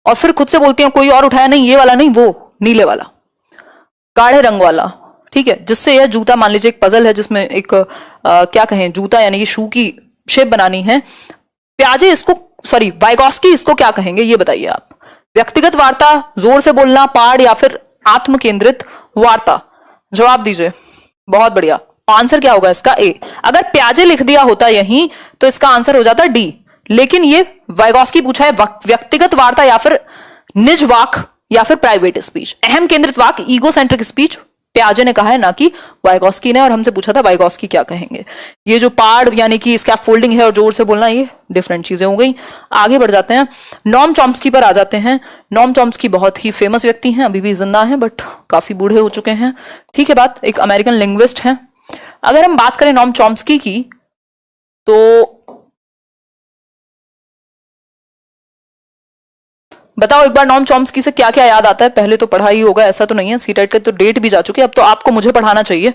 और फिर खुद से बोलती हैं कोई और उठाया नहीं, ये वाला नहीं, वो नीले वाला, गाढ़े रंग वाला। ठीक है, जिससे यह जूता, मान लीजिए एक पजल है जिसमें एक क्या कहें, जूता यानी कि शू की शेप बनानी है। प्याजे इसको, सॉरी वाइगॉस्की इसको क्या कहेंगे ये बताइए आप। व्यक्तिगत वार्ता, जोर से बोलना, पाठ, या फिर आत्म केंद्रित वार्ता, जवाब दीजिए। बहुत बढ़िया, आंसर क्या होगा इसका, ए। अगर प्याजे लिख दिया होता यहीं तो इसका आंसर हो जाता डी, लेकिन ये वाइगॉस्की पूछा है व्यक्तिगत वार्ता या फिर निज वाक या फिर प्राइवेट स्पीच। अहम केंद्रित वाक ईगोसेंट्रिक स्पीच प्याजे ने कहा है, ना कि वाइगॉस्की ने। और हमसे पूछा था वाइगॉस्की क्या कहेंगे। ये जो पार्ड यानी कि स्कैफोल्डिंग है और जोर से बोलना, ये डिफरेंट चीजें हो गई। आगे बढ़ जाते हैं, नॉम चॉम्स्की पर आ जाते हैं। नॉम चॉम्स्की बहुत ही फेमस व्यक्ति हैं, अभी भी जिंदा हैं बट काफी बूढ़े हो चुके हैं। ठीक है बात, एक अमेरिकन लिंग्विस्ट हैं। अगर हम बात करें नॉम चॉम्स्की की, तो बताओ एक बार नॉम चॉम्स्की से क्या क्या याद आता है। पहले तो पढ़ा ही होगा, ऐसा तो नहीं है। सीटेट के तो डेट भी जा चुकी है, अब तो आपको मुझे पढ़ाना चाहिए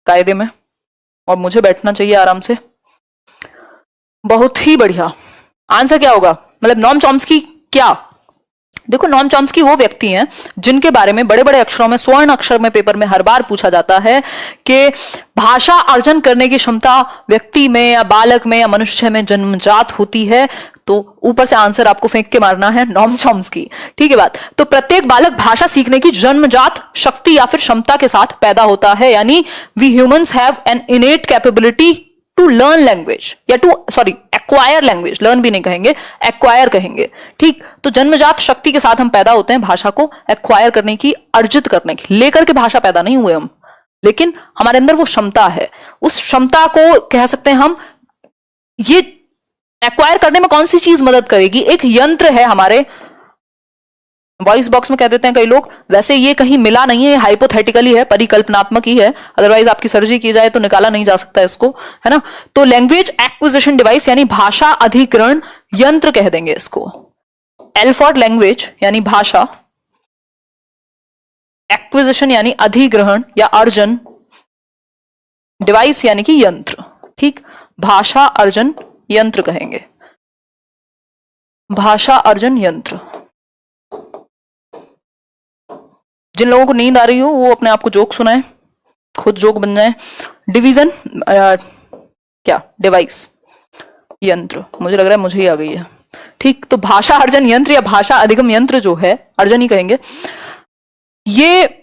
कायदे में और मुझे बैठना चाहिए आराम से। बहुत ही बढ़िया। आंसर क्या होगा, मतलब नॉम चॉम्स्की क्या? देखो, नॉम चॉम्स्की वो व्यक्ति हैं जिनके बारे में बड़े बड़े अक्षरों में, स्वर्ण अक्षर में पेपर में हर बार पूछा जाता है कि भाषा अर्जन करने की क्षमता व्यक्ति में या बालक में या मनुष्य में जन्मजात होती है। तो ऊपर से आंसर आपको फेंक के मारना है, नॉम चॉम्स्की। ठीक है बात। तो प्रत्येक बालक भाषा सीखने की जन्मजात शक्ति या फिर क्षमता के साथ पैदा होता है, यानी we humans have an innate capability to learn language या एक्वायर लैंग्वेज। लर्न भी नहीं कहेंगे, एक्वायर कहेंगे। ठीक, तो जन्मजात शक्ति के साथ हम पैदा होते हैं भाषा को एक्वायर करने की, अर्जित करने की। लेकर के भाषा पैदा नहीं हुए हम, लेकिन हमारे अंदर वो क्षमता है। उस क्षमता को कह सकते हैं हम, ये एक्वायर करने में कौन सी चीज मदद करेगी? एक यंत्र है हमारे, वॉइस बॉक्स में कह देते हैं कई लोग। वैसे ये कहीं मिला नहीं है, हाइपोथेटिकली है, परिकल्पनात्मक ही है। अदरवाइज आपकी सर्जरी की जाए तो निकाला नहीं जा सकता इसको, है ना। तो लैंग्वेज एक्विजिशन डिवाइस यानी भाषा अधिग्रहण यंत्र कह देंगे इसको। एल फॉर लैंग्वेज यानी भाषा, एक्विजिशन यानी अधिग्रहण या अर्जन, डिवाइस यानी कि यंत्र। ठीक, भाषा अर्जन यंत्र कहेंगे, भाषा अर्जन यंत्र। जिन लोगों को नींद आ रही हो वो अपने आप को जोक सुनाए, खुद जोक बन जाए। डिवीजन क्या, डिवाइस, यंत्र। मुझे लग रहा है मुझे ही आ गई है। ठीक, तो भाषा अर्जन यंत्र या भाषा अधिगम यंत्र जो है, अर्जन ही कहेंगे, ये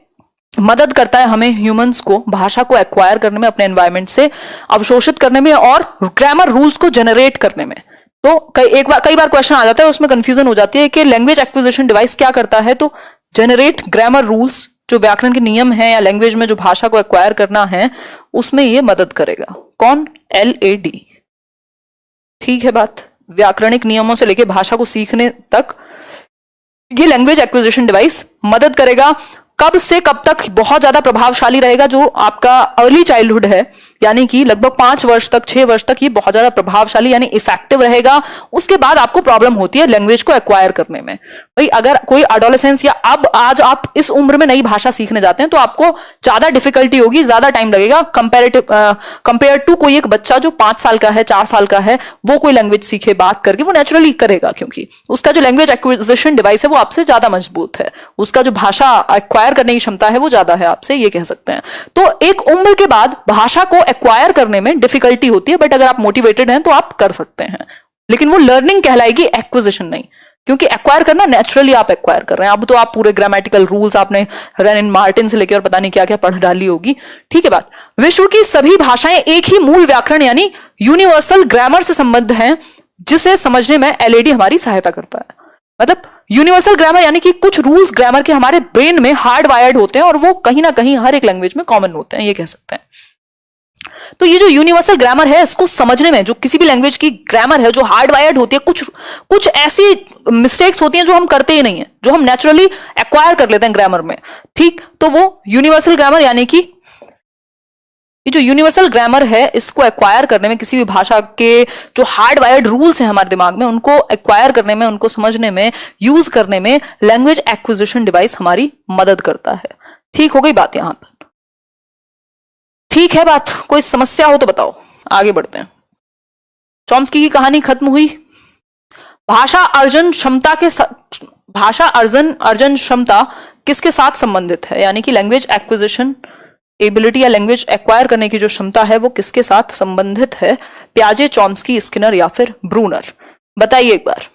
मदद करता है हमें ह्यूमंस को भाषा को एक्वायर करने में, अपने एनवायरनमेंट से अवशोषित करने में और ग्रामर रूल्स को जनरेट करने में। तो कई बार क्वेश्चन आ जाता है, उसमें कंफ्यूजन हो जाती है कि लैंग्वेज एक्विजिशन डिवाइस क्या करता है। तो जनरेट ग्रामर रूल्स, जो व्याकरण के नियम हैं या लैंग्वेज में जो भाषा को एक्वायर करना है, उसमें ये मदद करेगा। कौन? LAD। ठीक है बात। व्याकरणिक नियमों से लेके भाषा को सीखने तक ये लैंग्वेज एक्विजिशन डिवाइस मदद करेगा। कब से कब तक बहुत ज्यादा प्रभावशाली रहेगा? जो आपका अर्ली चाइल्डहुड है, यानी कि लगभग 5 वर्ष तक, 6 वर्ष तक ये बहुत ज्यादा प्रभावशाली यानी इफेक्टिव रहेगा। उसके बाद आपको प्रॉब्लम होती है लैंग्वेज को एक्वायर करने में। भाई अगर कोई एडोलेसेंस या आज आप इस उम्र में नई भाषा सीखने जाते हैं तो आपको ज्यादा डिफिकल्टी होगी, ज्यादा टाइम लगेगा कंपेयर टू कोई एक बच्चा जो 5 साल का है, 4 साल का है, वो कोई लैंग्वेज सीखे बात करके, वो नेचुरली करेगा, क्योंकि उसका जो लैंग्वेज एक्विजिशन डिवाइस है वो आपसे ज्यादा मजबूत है, उसका जो भाषा एक्वायर करने की क्षमता है वो ज्यादा है आपसे, ये कह सकते हैं। तो एक उम्र के बाद भाषा को एक्वायर करने में डिफिकल्टी होती है, बट अगर आप मोटिवेटेड हैं तो आप कर सकते हैं। लेकिन वो लर्निंग कहलाएगी, एक्विजिशन नहीं, क्योंकि एक्वायर करना नेचुरली आप एक्वायर कर रहे हैं। अब तो आप पूरे ग्रामेटिकल रूल्स आपने रेनिन मार्टिन से लेकर और पता नहीं क्या क्या पढ़ डाली होगी। ठीक है बात। विश्व की सभी भाषाएं एक ही मूल व्याकरण यानी यूनिवर्सल ग्रामर से संबद्ध हैं, जिसे समझने में LAD हमारी सहायता करता है। मतलब यूनिवर्सल ग्रामर यानी कि कुछ रूल्स ग्रामर के हमारे ब्रेन में हार्ड वायर्ड होते हैं और वो कहीं ना कहीं हर एक लैंग्वेज में कॉमन होते हैं, ये कह सकते हैं। तो ये जो यूनिवर्सल ग्रामर है, इसको समझने में, जो किसी भी लैंग्वेज की ग्रामर है जो हार्ड वायर्ड होती है, कुछ ऐसी मिस्टेक्स होती हैं जो हम करते ही नहीं है, जो हम नेचुरली एक्वायर कर लेते हैं ग्रामर में। ठीक, तो वो यूनिवर्सल ग्रामर यानी कि ये जो यूनिवर्सल ग्रामर है, इसको एक्वायर करने में, किसी भी भाषा के जो हार्ड वायर्ड रूल्स हैं हमारे दिमाग में, उनको एक्वायर करने में, उनको समझने में, यूज करने में लैंग्वेज एक्विजिशन डिवाइस हमारी मदद करता है। ठीक हो गई बात यहां पर? ठीक है बात। कोई समस्या हो तो बताओ, आगे बढ़ते हैं। चॉम्स्की की कहानी खत्म हुई। भाषा अर्जन क्षमता किसके साथ संबंधित है, यानी कि लैंग्वेज एक्विजिशन एबिलिटी या लैंग्वेज एक्वायर करने की जो क्षमता है वो किसके साथ संबंधित है? प्याजे, चॉम्स्की, स्किनर या फिर ब्रूनर? बताइए एक बार।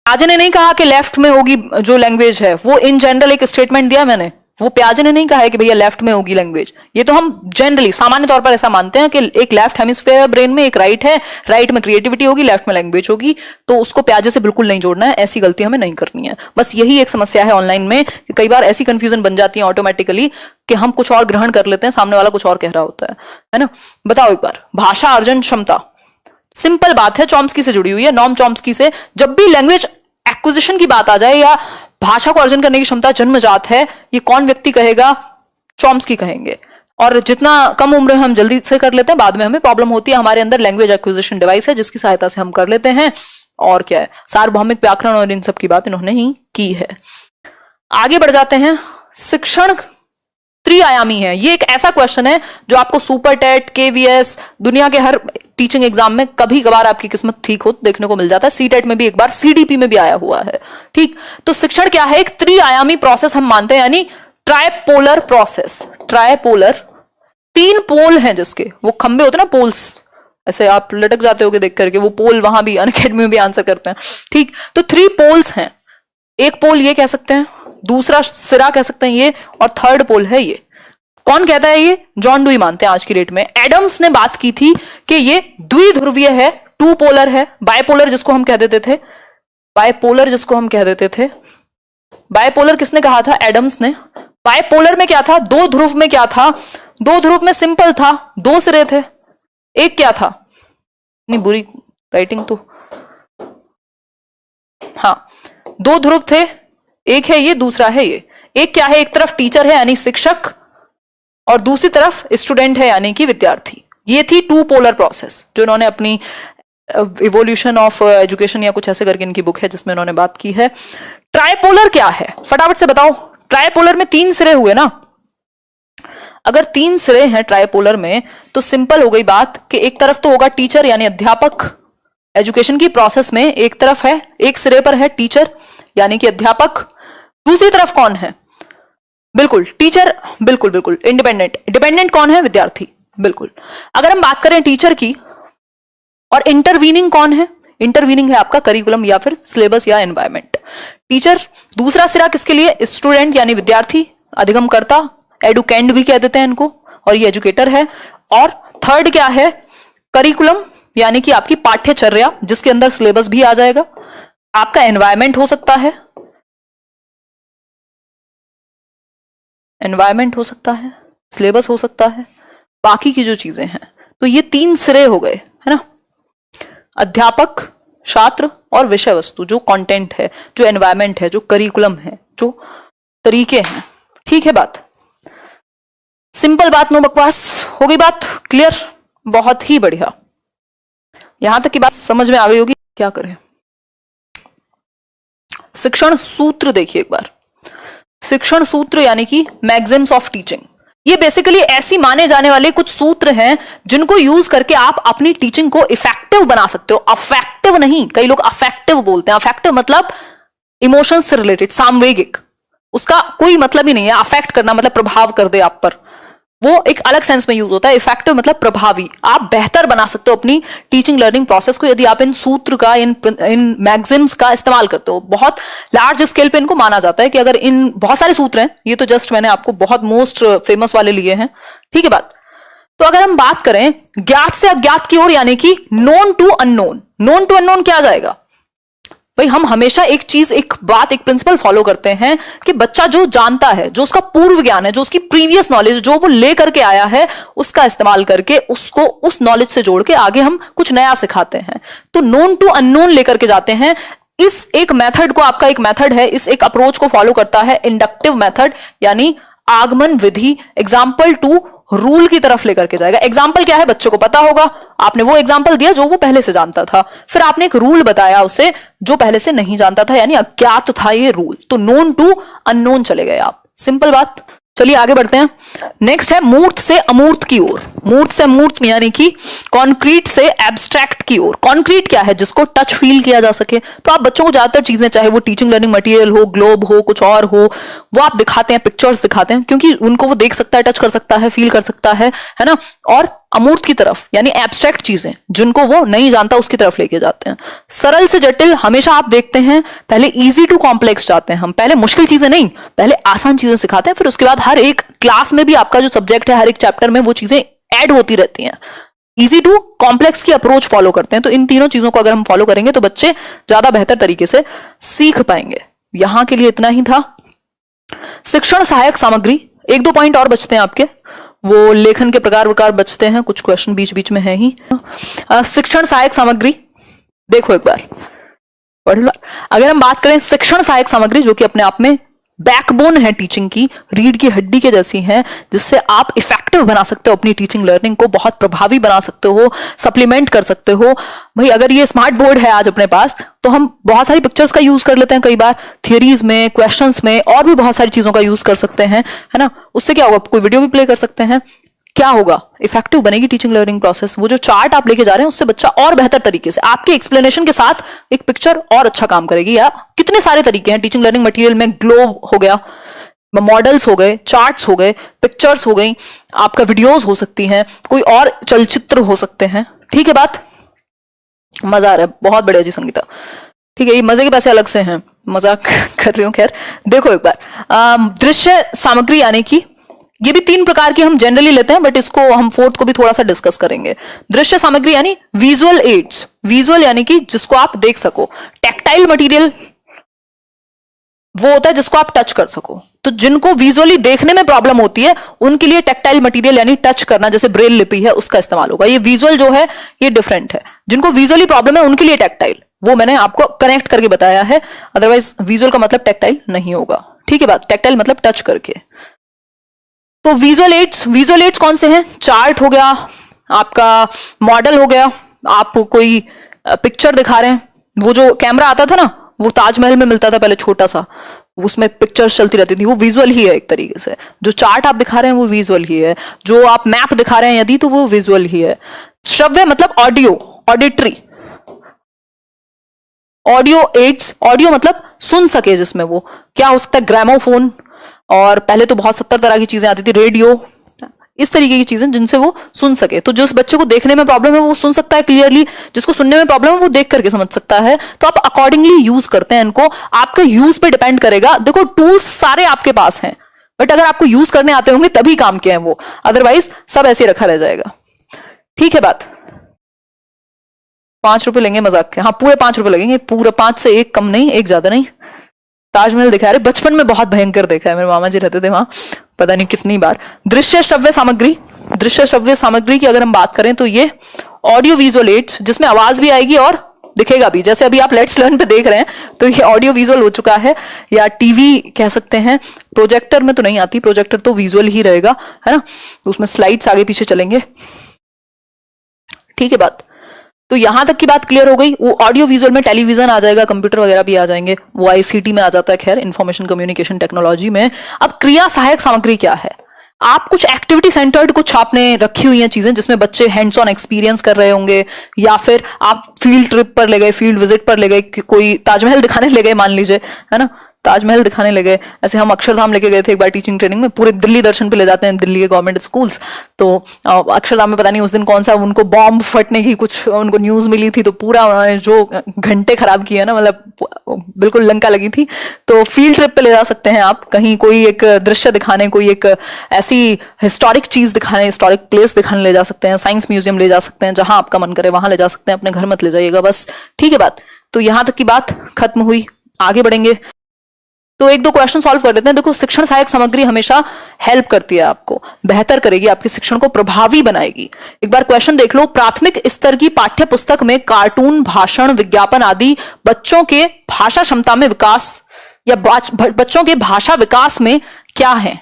प्याजे ने नहीं कहा कि लेफ्ट में होगी जो लैंग्वेज है, वो इन जनरल एक स्टेटमेंट दिया मैंने, वो पियाजे ने नहीं कहा है कि भैया लेफ्ट में होगी लैंग्वेज। ये तो हम जनरली सामान्य तौर पर ऐसा मानते हैं कि एक लेफ्ट हेमिस्फेयर ब्रेन में, एक राइट है, राइट में क्रिएटिविटी होगी, लेफ्ट में लैंग्वेज होगी, तो उसको पियाजे से बिल्कुल नहीं जोड़ना है, ऐसी गलती हमें नहीं करनी है। बस यही एक समस्या है ऑनलाइन में कि कई बार ऐसी कंफ्यूजन बन जाती है ऑटोमेटिकली कि हम कुछ और ग्रहण कर लेते हैं, सामने वाला कुछ और कह रहा होता है ना। बताओ एक बार, भाषा अर्जन क्षमता, सिंपल बात है, चॉम्स्की से जुड़ी हुई है, नॉम चॉम्स्की से। जब भी लैंग्वेज एक्विजिशन की बात आ जाए या भाषा को अर्जन करने की क्षमता जन्मजात है, ये कौन व्यक्ति कहेगा? चॉम्स्की कहेंगे। और जितना कम उम्र हम जल्दी से कर लेते हैं, बाद में हमें प्रॉब्लम होती है। हमारे अंदर लैंग्वेज एक्विजिशन डिवाइस है जिसकी सहायता से हम कर लेते हैं। और क्या है, सार्वभौमिक व्याकरण और इन सब की बात इन्होंने ही की है। आगे बढ़ जाते हैं। शिक्षण त्रिआयामी है। ये एक ऐसा क्वेश्चन है जो आपको सुपर टेट, केवीएस, दुनिया के हर टीचिंग एग्जाम में कभी कभार आपकी किस्मत ठीक हो देखने को मिल जाता है। सीटेट में भी एक बार, सीडीपी में भी आया हुआ है। ठीक, तो शिक्षण क्या है? एक त्रिआयामी प्रोसेस हम मानते हैं, यानी ट्राइपोलर प्रोसेस। ट्राइपोलर, 3 पोल हैं जिसके, वो खंबे होते हैं ना, पोल्स, ऐसे आप लटक जाते होगे देख करके, वो पोल वहां भी अनअकैडमी में भी आंसर करते हैं। ठीक, तो 3 पोल्स हैं। एक पोल ये कह सकते हैं, दूसरा सिरा कह सकते हैं ये, और थर्ड पोल है ये। कौन कहता है ये? जॉन डुई मानते हैं आज की डेट में। एडम्स ने बात की थी कि ये द्विध्रुवीय है, 2 पोलर है। बायपोलर जिसको हम कह देते थे, बायपोलर जिसको हम कह देते थे, बायपोलर किसने कहा था? एडम्स ने। बायपोलर में क्या था? 2 ध्रुव में क्या था? 2 ध्रुव में सिंपल था, 2 सिरे थे। एक क्या था? नहीं, बुरी राइटिंग तो, हाँ, 2 ध्रुव थे, एक है ये, दूसरा है ये। एक क्या है? एक तरफ टीचर है यानी शिक्षक, और दूसरी तरफ स्टूडेंट है यानी कि विद्यार्थी। ये थी 2 पोलर प्रोसेस जो इन्होंने अपनी इवोल्यूशन ऑफ एजुकेशन या कुछ ऐसे करके इनकी बुक है जिसमें इन्होंने बात की है। ट्राइपोलर क्या है? फटाफट से बताओ। ट्राइपोलर में 3 सिरे हुए ना। अगर 3 सिरे हैं ट्राइपोलर में तो सिंपल हो गई बात कि एक तरफ तो होगा टीचर यानी अध्यापक। एजुकेशन की प्रोसेस में एक तरफ है, एक सिरे पर है टीचर यानी कि अध्यापक, दूसरी तरफ कौन है? बिल्कुल टीचर, बिल्कुल बिल्कुल इंडिपेंडेंट। डिपेंडेंट कौन है? विद्यार्थी, बिल्कुल। अगर हम बात करें टीचर की, और इंटरवीनिंग कौन है? इंटरवीनिंग है आपका करिकुलम या फिर सिलेबस या एनवायरमेंट। टीचर, दूसरा सिरा किसके लिए? स्टूडेंट यानी विद्यार्थी, अधिगमकर्ता, एडुकेंड भी कह देते हैं इनको, और ये एजुकेटर है। और थर्ड क्या है? करिकुलम यानी कि आपकी पाठ्यचर्या जिसके अंदर सिलेबस भी आ जाएगा। आपका एनवायरमेंट हो सकता है, एनवायरमेंट हो सकता है, सिलेबस हो सकता है, बाकी की जो चीजें हैं। तो ये 3 सिरे हो गए, है ना। अध्यापक, छात्र और विषय वस्तु, जो कंटेंट है, जो एनवायरमेंट है, जो करिकुलम है, जो तरीके हैं। ठीक है बात, सिंपल बात, नो बकवास। हो गई बात क्लियर? बहुत ही बढ़िया, यहां तक की बात समझ में आ गई होगी। क्या करें? शिक्षण सूत्र देखिए एक बार। शिक्षण सूत्र यानी कि मैग्जिम्स ऑफ टीचिंग। ये बेसिकली ऐसी माने जाने वाले कुछ सूत्र हैं जिनको यूज करके आप अपनी टीचिंग को इफेक्टिव बना सकते हो। अफेक्टिव नहीं, कई लोग अफेक्टिव बोलते हैं। अफेक्टिव मतलब इमोशंस से रिलेटेड, सामवेगिक, उसका कोई मतलब ही नहीं है। अफेक्ट करना मतलब प्रभाव कर दे आप पर, वो एक अलग सेंस में यूज होता है। इफेक्टिव मतलब प्रभावी। आप बेहतर बना सकते हो अपनी टीचिंग लर्निंग प्रोसेस को यदि आप इन सूत्र का, इन मैग्जिम्स का इस्तेमाल करते हो। बहुत लार्ज स्केल पे इनको माना जाता है कि अगर इन, बहुत सारे सूत्र हैं, ये तो जस्ट मैंने आपको बहुत मोस्ट फेमस वाले लिए हैं। ठीक है बात। तो अगर हम बात करें ज्ञात से अज्ञात की ओर, यानी कि known to unknown. Known to unknown क्या आ जाएगा? भाई हम हमेशा एक चीज, एक बात, एक प्रिंसिपल फॉलो करते हैं कि बच्चा जो जानता है, जो उसका पूर्व ज्ञान है, जो उसकी प्रीवियस नॉलेज, जो वो लेकर के आया है, उसका इस्तेमाल करके उसको उस नॉलेज से जोड़ के आगे हम कुछ नया सिखाते हैं। तो नोन टू अननोन लेकर के जाते हैं। इस एक मेथड को, आपका एक मेथड है, इस एक अप्रोच को फॉलो करता है इंडक्टिव मेथड, यानी आगमन विधि। एग्जाम्पल टू रूल की तरफ लेकर के जाएगा। एग्जाम्पल क्या है? बच्चे को पता होगा, आपने वो एग्जाम्पल दिया जो वो पहले से जानता था, फिर आपने एक रूल बताया उसे जो पहले से नहीं जानता था, यानी अज्ञात था ये रूल। तो नोन टू अननोन चले गए आप। सिंपल बात। चलिए आगे बढ़ते हैं। नेक्स्ट है मूर्त से अमूर्त की ओर। मूर्त से अमूर्त यानी कि कॉन्क्रीट से एब्स्ट्रैक्ट की ओर। कॉन्क्रीट क्या है? जिसको टच फील किया जा सके। तो आप बच्चों को ज्यादातर चीजें, चाहे वो टीचिंग लर्निंग मटेरियल हो, ग्लोब हो, कुछ और हो, वो आप दिखाते हैं, पिक्चर्स दिखाते हैं, क्योंकि उनको वो देख सकता है, टच कर सकता है, फील कर सकता है ना। और अमूर्त की तरफ यानी एब्स्ट्रैक्ट चीजें जिनको वो नहीं जानता उसकी तरफ लेके जाते हैं। सरल से जटिल हमेशा आप देखते हैं, पहले इजी टू कॉम्प्लेक्स जाते हैं हम। पहले मुश्किल चीजें नहीं, पहले आसान चीजें सिखाते हैं, फिर उसके बाद हर एक क्लास में भी आपका जो सब्जेक्ट है, हर एक चैप्टर में वो चीजें ऐड होती रहती हैं। इजी टू कॉम्प्लेक्स की अप्रोच फॉलो करते हैं। तो इन तीनों चीजों को अगर हम फॉलो करेंगे तो बच्चे ज्यादा बेहतर तरीके से सीख पाएंगे। यहां के लिए इतना ही था। शिक्षण सहायक सामग्री, एक दो पॉइंट और बचते हैं आपके, वो लेखन के प्रकार बचते हैं, कुछ क्वेश्चन बीच बीच में है ही। शिक्षण सहायक सामग्री देखो एक बार पढ़ लो। अगर हम बात करें शिक्षण सहायक सामग्री, जो कि अपने आप में बैकबोन है टीचिंग की, रीढ़ की हड्डी के जैसी है, जिससे आप इफेक्टिव बना सकते हो अपनी टीचिंग लर्निंग को, बहुत प्रभावी बना सकते हो, सप्लीमेंट कर सकते हो। भाई अगर ये स्मार्ट बोर्ड है आज अपने पास, तो हम बहुत सारी पिक्चर्स का यूज कर लेते हैं, कई बार थियरीज में, क्वेश्चंस में, और भी बहुत सारी चीजों का यूज कर सकते हैं, है ना। उससे क्या होगा? कोई वीडियो भी प्ले कर सकते हैं। क्या होगा? इफेक्टिव बनेगी टीचिंग लर्निंग प्रोसेस। वो जो चार्ट आप लेके जा रहे हैं उससे बच्चा और बेहतर तरीके से आपके एक्सप्लेनेशन के साथ एक पिक्चर और अच्छा काम करेगी। या कितने सारे तरीके हैं टीचिंग लर्निंग मटेरियल में, ग्लोब हो गया, मॉडल्स हो गए, चार्ट्स हो गए, पिक्चर्स हो गई, आपका वीडियोस हो सकती हैं, कोई और चलचित्र हो सकते हैं। ठीक है बात? मजा आ रहा है, बहुत बढ़िया जी संगीता। ठीक है, ये मजे के पैसे अलग से हैं, मजाक कर रही हूँ। खैर देखो एक बार, दृश्य सामग्री यानी कि ये भी तीन प्रकार की हम जनरली लेते हैं, बट इसको हम फोर्थ को भी थोड़ा सा डिस्कस करेंगे। दृश्य सामग्री यानी विजुअल एड्स। विजुअल यानी कि जिसको आप देख सको। टैक्टाइल मटेरियल वो होता है जिसको आप टच कर सको। तो जिनको विजुअली देखने में प्रॉब्लम होती है उनके लिए टैक्टाइल मटेरियल यानी टच करना, जैसे ब्रेल लिपि है, उसका इस्तेमाल होगा। ये विजुअल जो है ये डिफरेंट है। जिनको विजुअली प्रॉब्लम है उनके लिए टैक्टाइल, वो मैंने आपको कनेक्ट करके बताया है। अदरवाइज विजुअल का मतलब टैक्टाइल नहीं होगा। ठीक है बात? टैक्टाइल मतलब टच करके। तो विजुअल एड्स कौन से हैं? चार्ट हो गया, आपका मॉडल हो गया, आप कोई पिक्चर दिखा रहे हैं। वो जो कैमरा आता था ना, वो ताजमहल में मिलता था पहले छोटा सा, उसमें पिक्चर्स चलती रहती थी, वो विजुअल ही है एक तरीके से। जो चार्ट आप दिखा रहे हैं वो विजुअल ही है। जो आप मैप दिखा रहे हैं यदि, तो वो विजुअल ही है। श्रव्य मतलब audio, auditory. Audio aids, audio मतलब सुन सके, जिसमें वो क्या हो सकता है? ग्रामोफोन, और पहले तो बहुत 70 तरह की चीजें आती थी, रेडियो, इस तरीके की चीजें जिनसे वो सुन सके। तो जिस बच्चे को देखने में प्रॉब्लम है वो सुन सकता है क्लियरली, जिसको सुनने में प्रॉब्लम है वो देख करके समझ सकता है। तो आप अकॉर्डिंगली यूज करते हैं इनको, आपके यूज पे डिपेंड करेगा। देखो टूल्स सारे आपके पास हैं, बट अगर आपको यूज करने आते होंगे तभी काम के हैं वो, अदरवाइज सब ऐसे रखा रह जाएगा। ठीक है बात? 5 रुपए लेंगे मजाक के? हाँ, पूरे 5 रुपए लगेंगे, पूरे 5 से एक कम नहीं, एक ज्यादा नहीं। ताजमहल दिखा रहे, बचपन में बहुत भयंकर देखा है, मेरे मामा जी रहते थे वहां, पता नहीं कितनी बार। दृश्य श्रव्य सामग्री, दृश्य श्रव्य सामग्री की अगर हम बात करें तो ये ऑडियो विजुअल एड्स, जिसमें आवाज भी आएगी और दिखेगा भी। जैसे अभी आप लेट्स लर्न पे देख रहे हैं, तो ये ऑडियो विजुअल हो चुका है, या टीवी कह सकते हैं। प्रोजेक्टर में तो नहीं आती, प्रोजेक्टर तो विजुअल ही रहेगा, है ना। तो उसमें स्लाइड्स आगे पीछे चलेंगे। ठीक है बात? तो यहां तक की बात क्लियर हो गई। वो ऑडियो विजुअल में टेलीविजन आ जाएगा, कंप्यूटर वगैरह भी आ जाएंगे, वो आईसीटी में आ जाता है, खैर इंफॉर्मेशन कम्युनिकेशन टेक्नोलॉजी में। अब क्रिया सहायक सामग्री क्या है? आप कुछ एक्टिविटी सेंटर्ड कुछ आपने रखी हुई हैं चीजें, जिसमें बच्चे हैंड्स ऑन एक्सपीरियंस कर रहे होंगे, या फिर आप फील्ड ट्रिप पर ले गए, फील्ड विजिट पर ले गए, कोई ताजमहल दिखाने ले गए मान लीजिए, है ना, ताजमहल दिखाने लगे। ऐसे हम अक्षरधाम लेके गए थे एक बार टीचिंग ट्रेनिंग में, पूरे दिल्ली दर्शन पे ले जाते हैं दिल्ली के गवर्नमेंट स्कूल्स। तो अक्षरधाम में पता नहीं उस दिन कौन सा उनको बॉम्ब फटने की कुछ उनको न्यूज मिली थी, तो पूरा उन्होंने जो घंटे खराब किए ना, मतलब बिल्कुल लंका लगी थी। तो फील्ड ट्रिप पे ले जा सकते हैं आप, कहीं कोई एक दृश्य दिखाने, कोई एक ऐसी हिस्टोरिक चीज दिखाने, हिस्टोरिक प्लेस दिखाने ले जा सकते हैं, साइंस म्यूजियम ले जा सकते हैं, जहां आपका मन करे वहां ले जा सकते हैं, अपने घर मत ले जाइएगा बस। ठीक है बात? तो यहां तक की बात खत्म हुई, आगे बढ़ेंगे। तो एक दो क्वेश्चन सॉल्व कर लेते हैं। देखो, शिक्षण सहायक सामग्री हमेशा हेल्प करती है, आपको बेहतर करेगी, आपके शिक्षण को प्रभावी बनाएगी। एक बार क्वेश्चन देख लो। प्राथमिक स्तर की पाठ्य पुस्तक में कार्टून, भाषण, विज्ञापन आदि बच्चों के भाषा क्षमता में विकास या बच्चों के भाषा विकास में क्या है?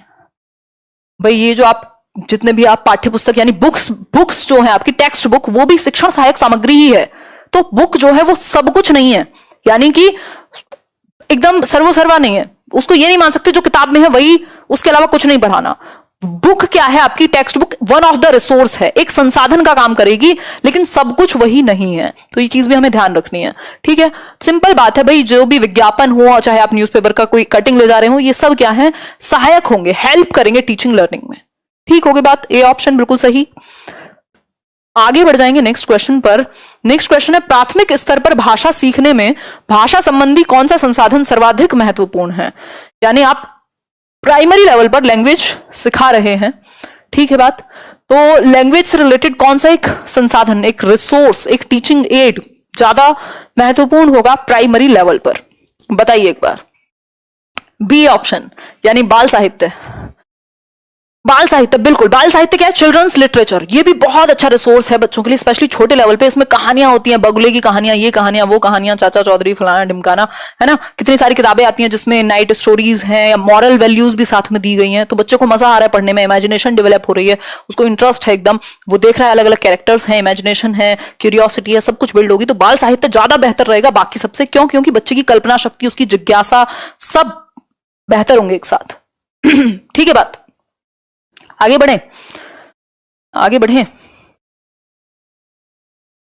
भाई ये जो आप जितने भी आप पाठ्य पुस्तक यानी बुक्स जो है आपकी टेक्स्ट बुक, वो भी शिक्षण सहायक सामग्री ही है। तो बुक जो है वो सब कुछ नहीं है, यानी कि एकदम सर्वसर्वा नहीं है। उसको ये नहीं मान सकते जो किताब में है वही उसके अलावा कुछ नहीं पढ़ाना। बुक क्या है आपकी? Text book one of the resource है, एक संसाधन का काम करेगी, लेकिन सब कुछ वही नहीं है। तो ये चीज भी हमें ध्यान रखनी है, ठीक है। सिंपल बात है भाई, जो भी विज्ञापन हो, चाहे आप न्यूज़पेपर का कोई कटिंग ले जा रहे हो, ये सब क्या है? सहायक होंगे, हेल्प करेंगे टीचिंग लर्निंग में। ठीक होगी बात? ए ऑप्शन बिल्कुल सही। आगे बढ़ जाएंगे नेक्स्ट क्वेश्चन पर। नेक्स्ट क्वेश्चन है, प्राथमिक स्तर पर भाषा सीखने में भाषा संबंधी कौन सा संसाधन सर्वाधिक महत्वपूर्ण है? यानी आप प्राइमरी लेवल पर लैंग्वेज सिखा रहे हैं, ठीक है बात, तो लैंग्वेज से रिलेटेड कौन सा एक संसाधन, एक रिसोर्स, एक टीचिंग एड ज्यादा महत्वपूर्ण होगा प्राइमरी लेवल पर? बताइए एक बार। बी ऑप्शन, यानी बाल साहित्य। बाल साहित्य, बिल्कुल। बाल साहित्य क्या है? Children's literature. ये भी बहुत अच्छा रिसोर्स है बच्चों के लिए, स्पेशली छोटे लेवल पे। इसमें कहानियां होती हैं, बगुले की कहानियां, ये कहानियां, वो कहानियां, चाचा चौधरी, फलाना ढिमकाना, है ना। कितनी सारी किताबें आती हैं जिसमें नाइट स्टोरीज हैं, मॉरल वैल्यूज भी साथ में दी गई हैं। तो बच्चों को मजा आ रहा है पढ़ने में, इमेजिनेशन डेवलप हो रही है, उसको इंटरेस्ट है एकदम, वो देख रहा है, अलग अलग कैरेक्टर्स हैं, इमेजिनेशन है, क्यूरियोसिटी है, सब कुछ बिल्ड होगी। तो बाल साहित्य ज्यादा बेहतर रहेगा बाकी सबसे। क्यों? क्योंकि बच्चे की कल्पना शक्ति, उसकी जिज्ञासा, सब बेहतर होंगे एक साथ। ठीक है बात। आगे बढ़े, आगे बढ़े।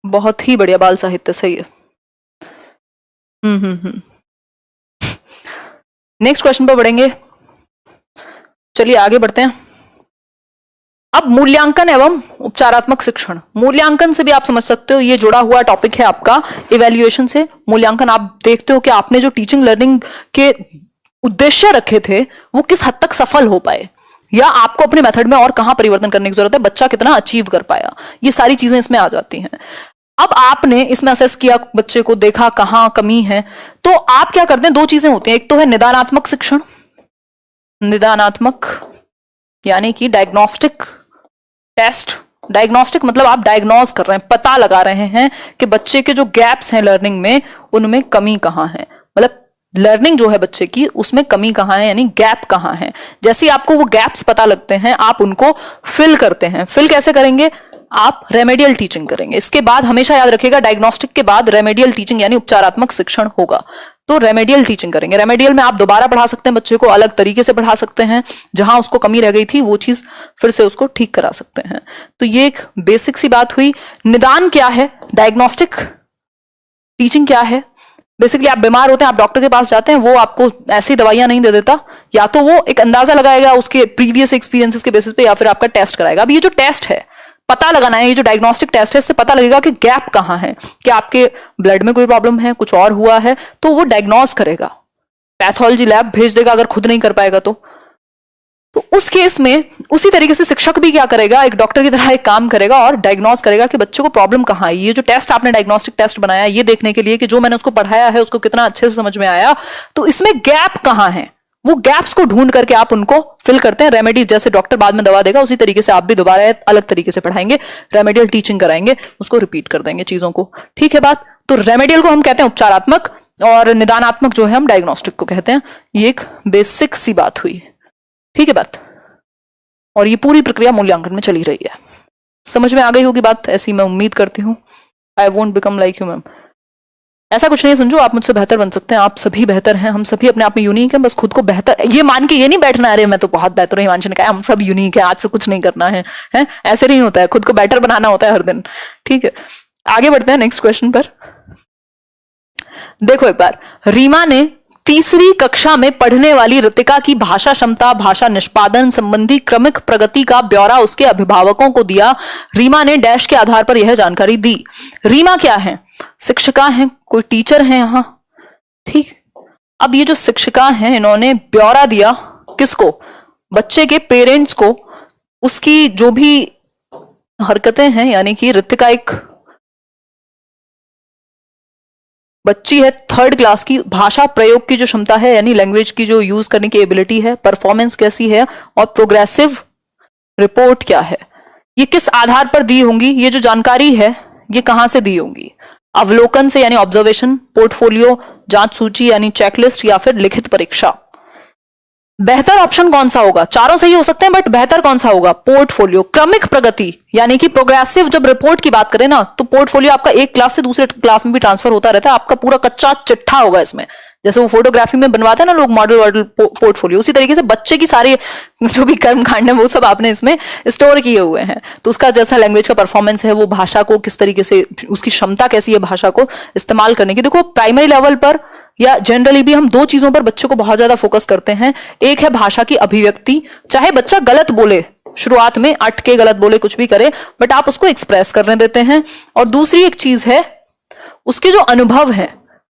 बहुत ही बढ़िया, बाल साहित्य सही है। नेक्स्ट क्वेश्चन पर बढ़ेंगे। चलिए आगे बढ़ते हैं। अब मूल्यांकन एवं उपचारात्मक शिक्षण। मूल्यांकन से भी आप समझ सकते हो, ये जुड़ा हुआ टॉपिक है आपका इवैल्यूएशन से। मूल्यांकन आप देखते हो कि आपने जो टीचिंग लर्निंग के उद्देश्य रखे थे वो किस हद तक सफल हो पाए, या आपको अपने मेथड में और कहां परिवर्तन करने की जरूरत है, बच्चा कितना अचीव कर पाया। ये सारी चीजें इसमें आ जाती हैं। अब आपने इसमें असेस किया, बच्चे को देखा कहां कमी है, तो आप क्या करते हैं? दो चीजें होती हैं। एक तो है निदानात्मक शिक्षण। निदानात्मक यानी कि डायग्नोस्टिक टेस्ट। डायग्नोस्टिक मतलब आप डायग्नोज कर रहे हैं, पता लगा रहे हैं कि बच्चे के जो गैप्स हैं लर्निंग में, उनमें कमी कहां है, मतलब लर्निंग जो है बच्चे की उसमें कमी कहां है, यानी गैप कहां है। जैसे ही आपको वो गैप्स पता लगते हैं, आप उनको फिल करते हैं। फिल कैसे करेंगे? आप रेमेडियल टीचिंग करेंगे। इसके बाद हमेशा याद रखिएगा, डायग्नोस्टिक के बाद रेमेडियल टीचिंग यानी उपचारात्मक शिक्षण होगा। तो रेमेडियल टीचिंग करेंगे। रेमेडियल में आप दोबारा पढ़ा सकते हैं बच्चे को, अलग तरीके से पढ़ा सकते हैं, जहां उसको कमी रह गई थी वो चीज फिर से उसको ठीक करा सकते हैं। तो ये एक बेसिक सी बात हुई। निदान क्या है? डायग्नोस्टिक टीचिंग क्या है? बेसिकली आप बीमार होते हैं, आप डॉक्टर के पास जाते हैं, वो आपको ऐसी दवाइयां नहीं दे देता, या तो वो एक अंदाजा लगाएगा उसके प्रीवियस एक्सपीरियंसेस के बेसिस पे, या फिर आपका टेस्ट कराएगा। अब ये जो टेस्ट है, पता लगाना है, ये जो डायग्नोस्टिक टेस्ट है, इससे पता लगेगा कि गैप कहां है, कि आपके ब्लड में कोई प्रॉब्लम है, कुछ और हुआ है, तो वो डायग्नोज करेगा, पैथोलॉजी लैब भेज देगा अगर खुद नहीं कर पाएगा तो उस केस में उसी तरीके से शिक्षक भी क्या करेगा, एक डॉक्टर की तरह एक काम करेगा और डायग्नोज करेगा कि बच्चे को प्रॉब्लम कहां है। ये जो टेस्ट आपने डायग्नोस्टिक टेस्ट बनाया ये देखने के लिए कि जो मैंने उसको पढ़ाया है उसको कितना अच्छे से समझ में आया, तो इसमें गैप कहां है, वो गैप्स को ढूंढ करके आप उनको फिल करते हैं। रेमेडी जैसे डॉक्टर बाद में दवा देगा, उसी तरीके से आप भी दोबारा अलग तरीके से पढ़ाएंगे, रेमेडियल टीचिंग कराएंगे, उसको रिपीट कर देंगे चीजों को। ठीक है बात। तो रेमेडियल को हम कहते हैं उपचारात्मक, और निदानात्मक जो है हम डायग्नोस्टिक को कहते हैं। ये एक बेसिक सी बात हुई। ठीक है बात। और ये पूरी प्रक्रिया मूल्यांकन में चली रही है। समझ में आ गई होगी बात, ऐसी मैं उम्मीद करती हूँ। I won't become like you ma'am. ऐसा कुछ नहीं है संजू, आप मुझसे बेहतर बन सकते हैं, आप सभी बेहतर हैं, हम सभी अपने आप में यूनिक हैं, बस खुद को बेहतर ये मान के ये नहीं बैठना अरे मैं तो बहुत बेहतर हूँ, हिमांशु ने कहा हम सब यूनिक है, आज से कुछ नहीं करना है, ऐसे नहीं होता है, खुद को बेटर बनाना होता है हर दिन। ठीक है, आगे बढ़ते हैं नेक्स्ट क्वेश्चन पर। देखो एक बार, रीमा ने तीसरी कक्षा में पढ़ने वाली रितिका की भाषा क्षमता, भाषा निष्पादन संबंधी क्रमिक प्रगति का ब्यौरा उसके अभिभावकों को दिया। रीमा ने डैश के आधार पर यह जानकारी दी। रीमा क्या है? शिक्षिका हैं, कोई टीचर हैं यहाँ। ठीक, अब ये जो शिक्षिका हैं इन्होंने ब्यौरा दिया किसको? बच्चे के पेरेंट्स को, उसकी जो भी हरकतें हैं, यानी कि रितिका एक बच्ची है 3rd क्लास की, भाषा प्रयोग की जो क्षमता है यानी लैंग्वेज की जो यूज करने की एबिलिटी है, परफॉर्मेंस कैसी है, और प्रोग्रेसिव रिपोर्ट क्या है, ये किस आधार पर दी होंगी? ये जो जानकारी है ये कहां से दी होंगी? अवलोकन से यानी ऑब्जर्वेशन, पोर्टफोलियो, जांच सूची यानी चेकलिस्ट, या फिर लिखित परीक्षा। बेहतर ऑप्शन कौन सा होगा? चारों सही हो सकते हैं बट बेहतर कौन सा होगा? पोर्टफोलियो। क्रमिक प्रगति यानी कि प्रोग्रेसिव जब रिपोर्ट की बात करें ना, तो पोर्टफोलियो आपका एक क्लास से दूसरे क्लास में भी ट्रांसफर होता रहता है, आपका पूरा कच्चा चिट्ठा होगा इसमें। जैसे वो फोटोग्राफी में बनवाते हैं ना लोग मॉडल पोर्टफोलियो, उसी तरीके से बच्चे की सारी जो भी कर्म कांड है वो सब आपने इसमें स्टोर किए हुए हैं। तो उसका जैसा लैंग्वेज का परफॉर्मेंस है, वो भाषा को किस तरीके से, उसकी क्षमता कैसी है भाषा को इस्तेमाल करने की। देखो प्राइमरी लेवल पर या जनरली भी हम दो चीजों पर बच्चे को बहुत ज्यादा फोकस करते हैं। एक है भाषा की अभिव्यक्ति, चाहे बच्चा गलत बोले, शुरुआत में अटके गलत बोले कुछ भी करे, बट आप उसको एक्सप्रेस करने देते हैं। और दूसरी एक चीज है उसके जो अनुभव है।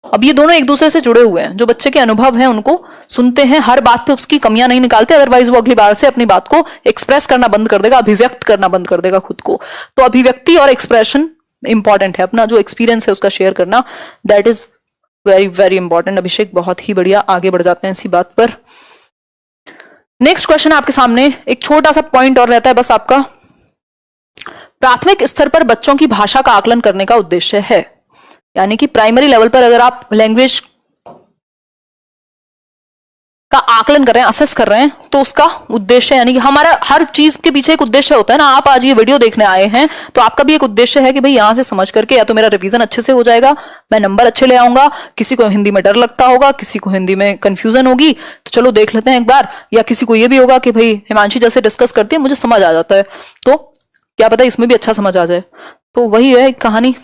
अब ये दोनों एक दूसरे से जुड़े हुए हैं। जो बच्चे के अनुभव हैं उनको सुनते हैं, हर बात पे उसकी कमियां नहीं निकालते, अदरवाइज वो अगली बार से अपनी बात को एक्सप्रेस करना बंद कर देगा, अभिव्यक्त करना बंद कर देगा खुद को। तो अभिव्यक्ति और एक्सप्रेशन इंपॉर्टेंट है, अपना जो एक्सपीरियंस है उसका शेयर करना, that is very very important. Abhishek बहुत ही बढ़िया, आगे बढ़ जाते हैं इसी बात पर। नेक्स्ट क्वेश्चन आपके सामने, एक छोटा सा पॉइंट और रहता है बस आपका। प्राथमिक स्तर पर बच्चों की भाषा का आकलन करने का उद्देश्य है, यानी कि प्राइमरी लेवल पर अगर आप लैंग्वेज का आकलन कर रहे हैं, असेस कर रहे हैं, तो उसका उद्देश्य, यानी कि हमारा हर चीज के पीछे एक उद्देश्य होता है ना। आप आज ये वीडियो देखने आए हैं तो आपका भी एक उद्देश्य है कि भाई यहां से समझ करके या तो मेरा रिवीजन अच्छे से हो जाएगा, मैं नंबर अच्छे ले आऊंगा, किसी को हिंदी में डर लगता होगा, किसी को हिंदी में कंफ्यूजन होगी, तो चलो देख लेते हैं एक बार, या किसी को ये भी होगा कि भाई हिमांशी जैसे डिस्कस करती है मुझे समझ आ जाता है, तो क्या पता इसमें भी अच्छा समझ आ जाए। तो वही है कहानी।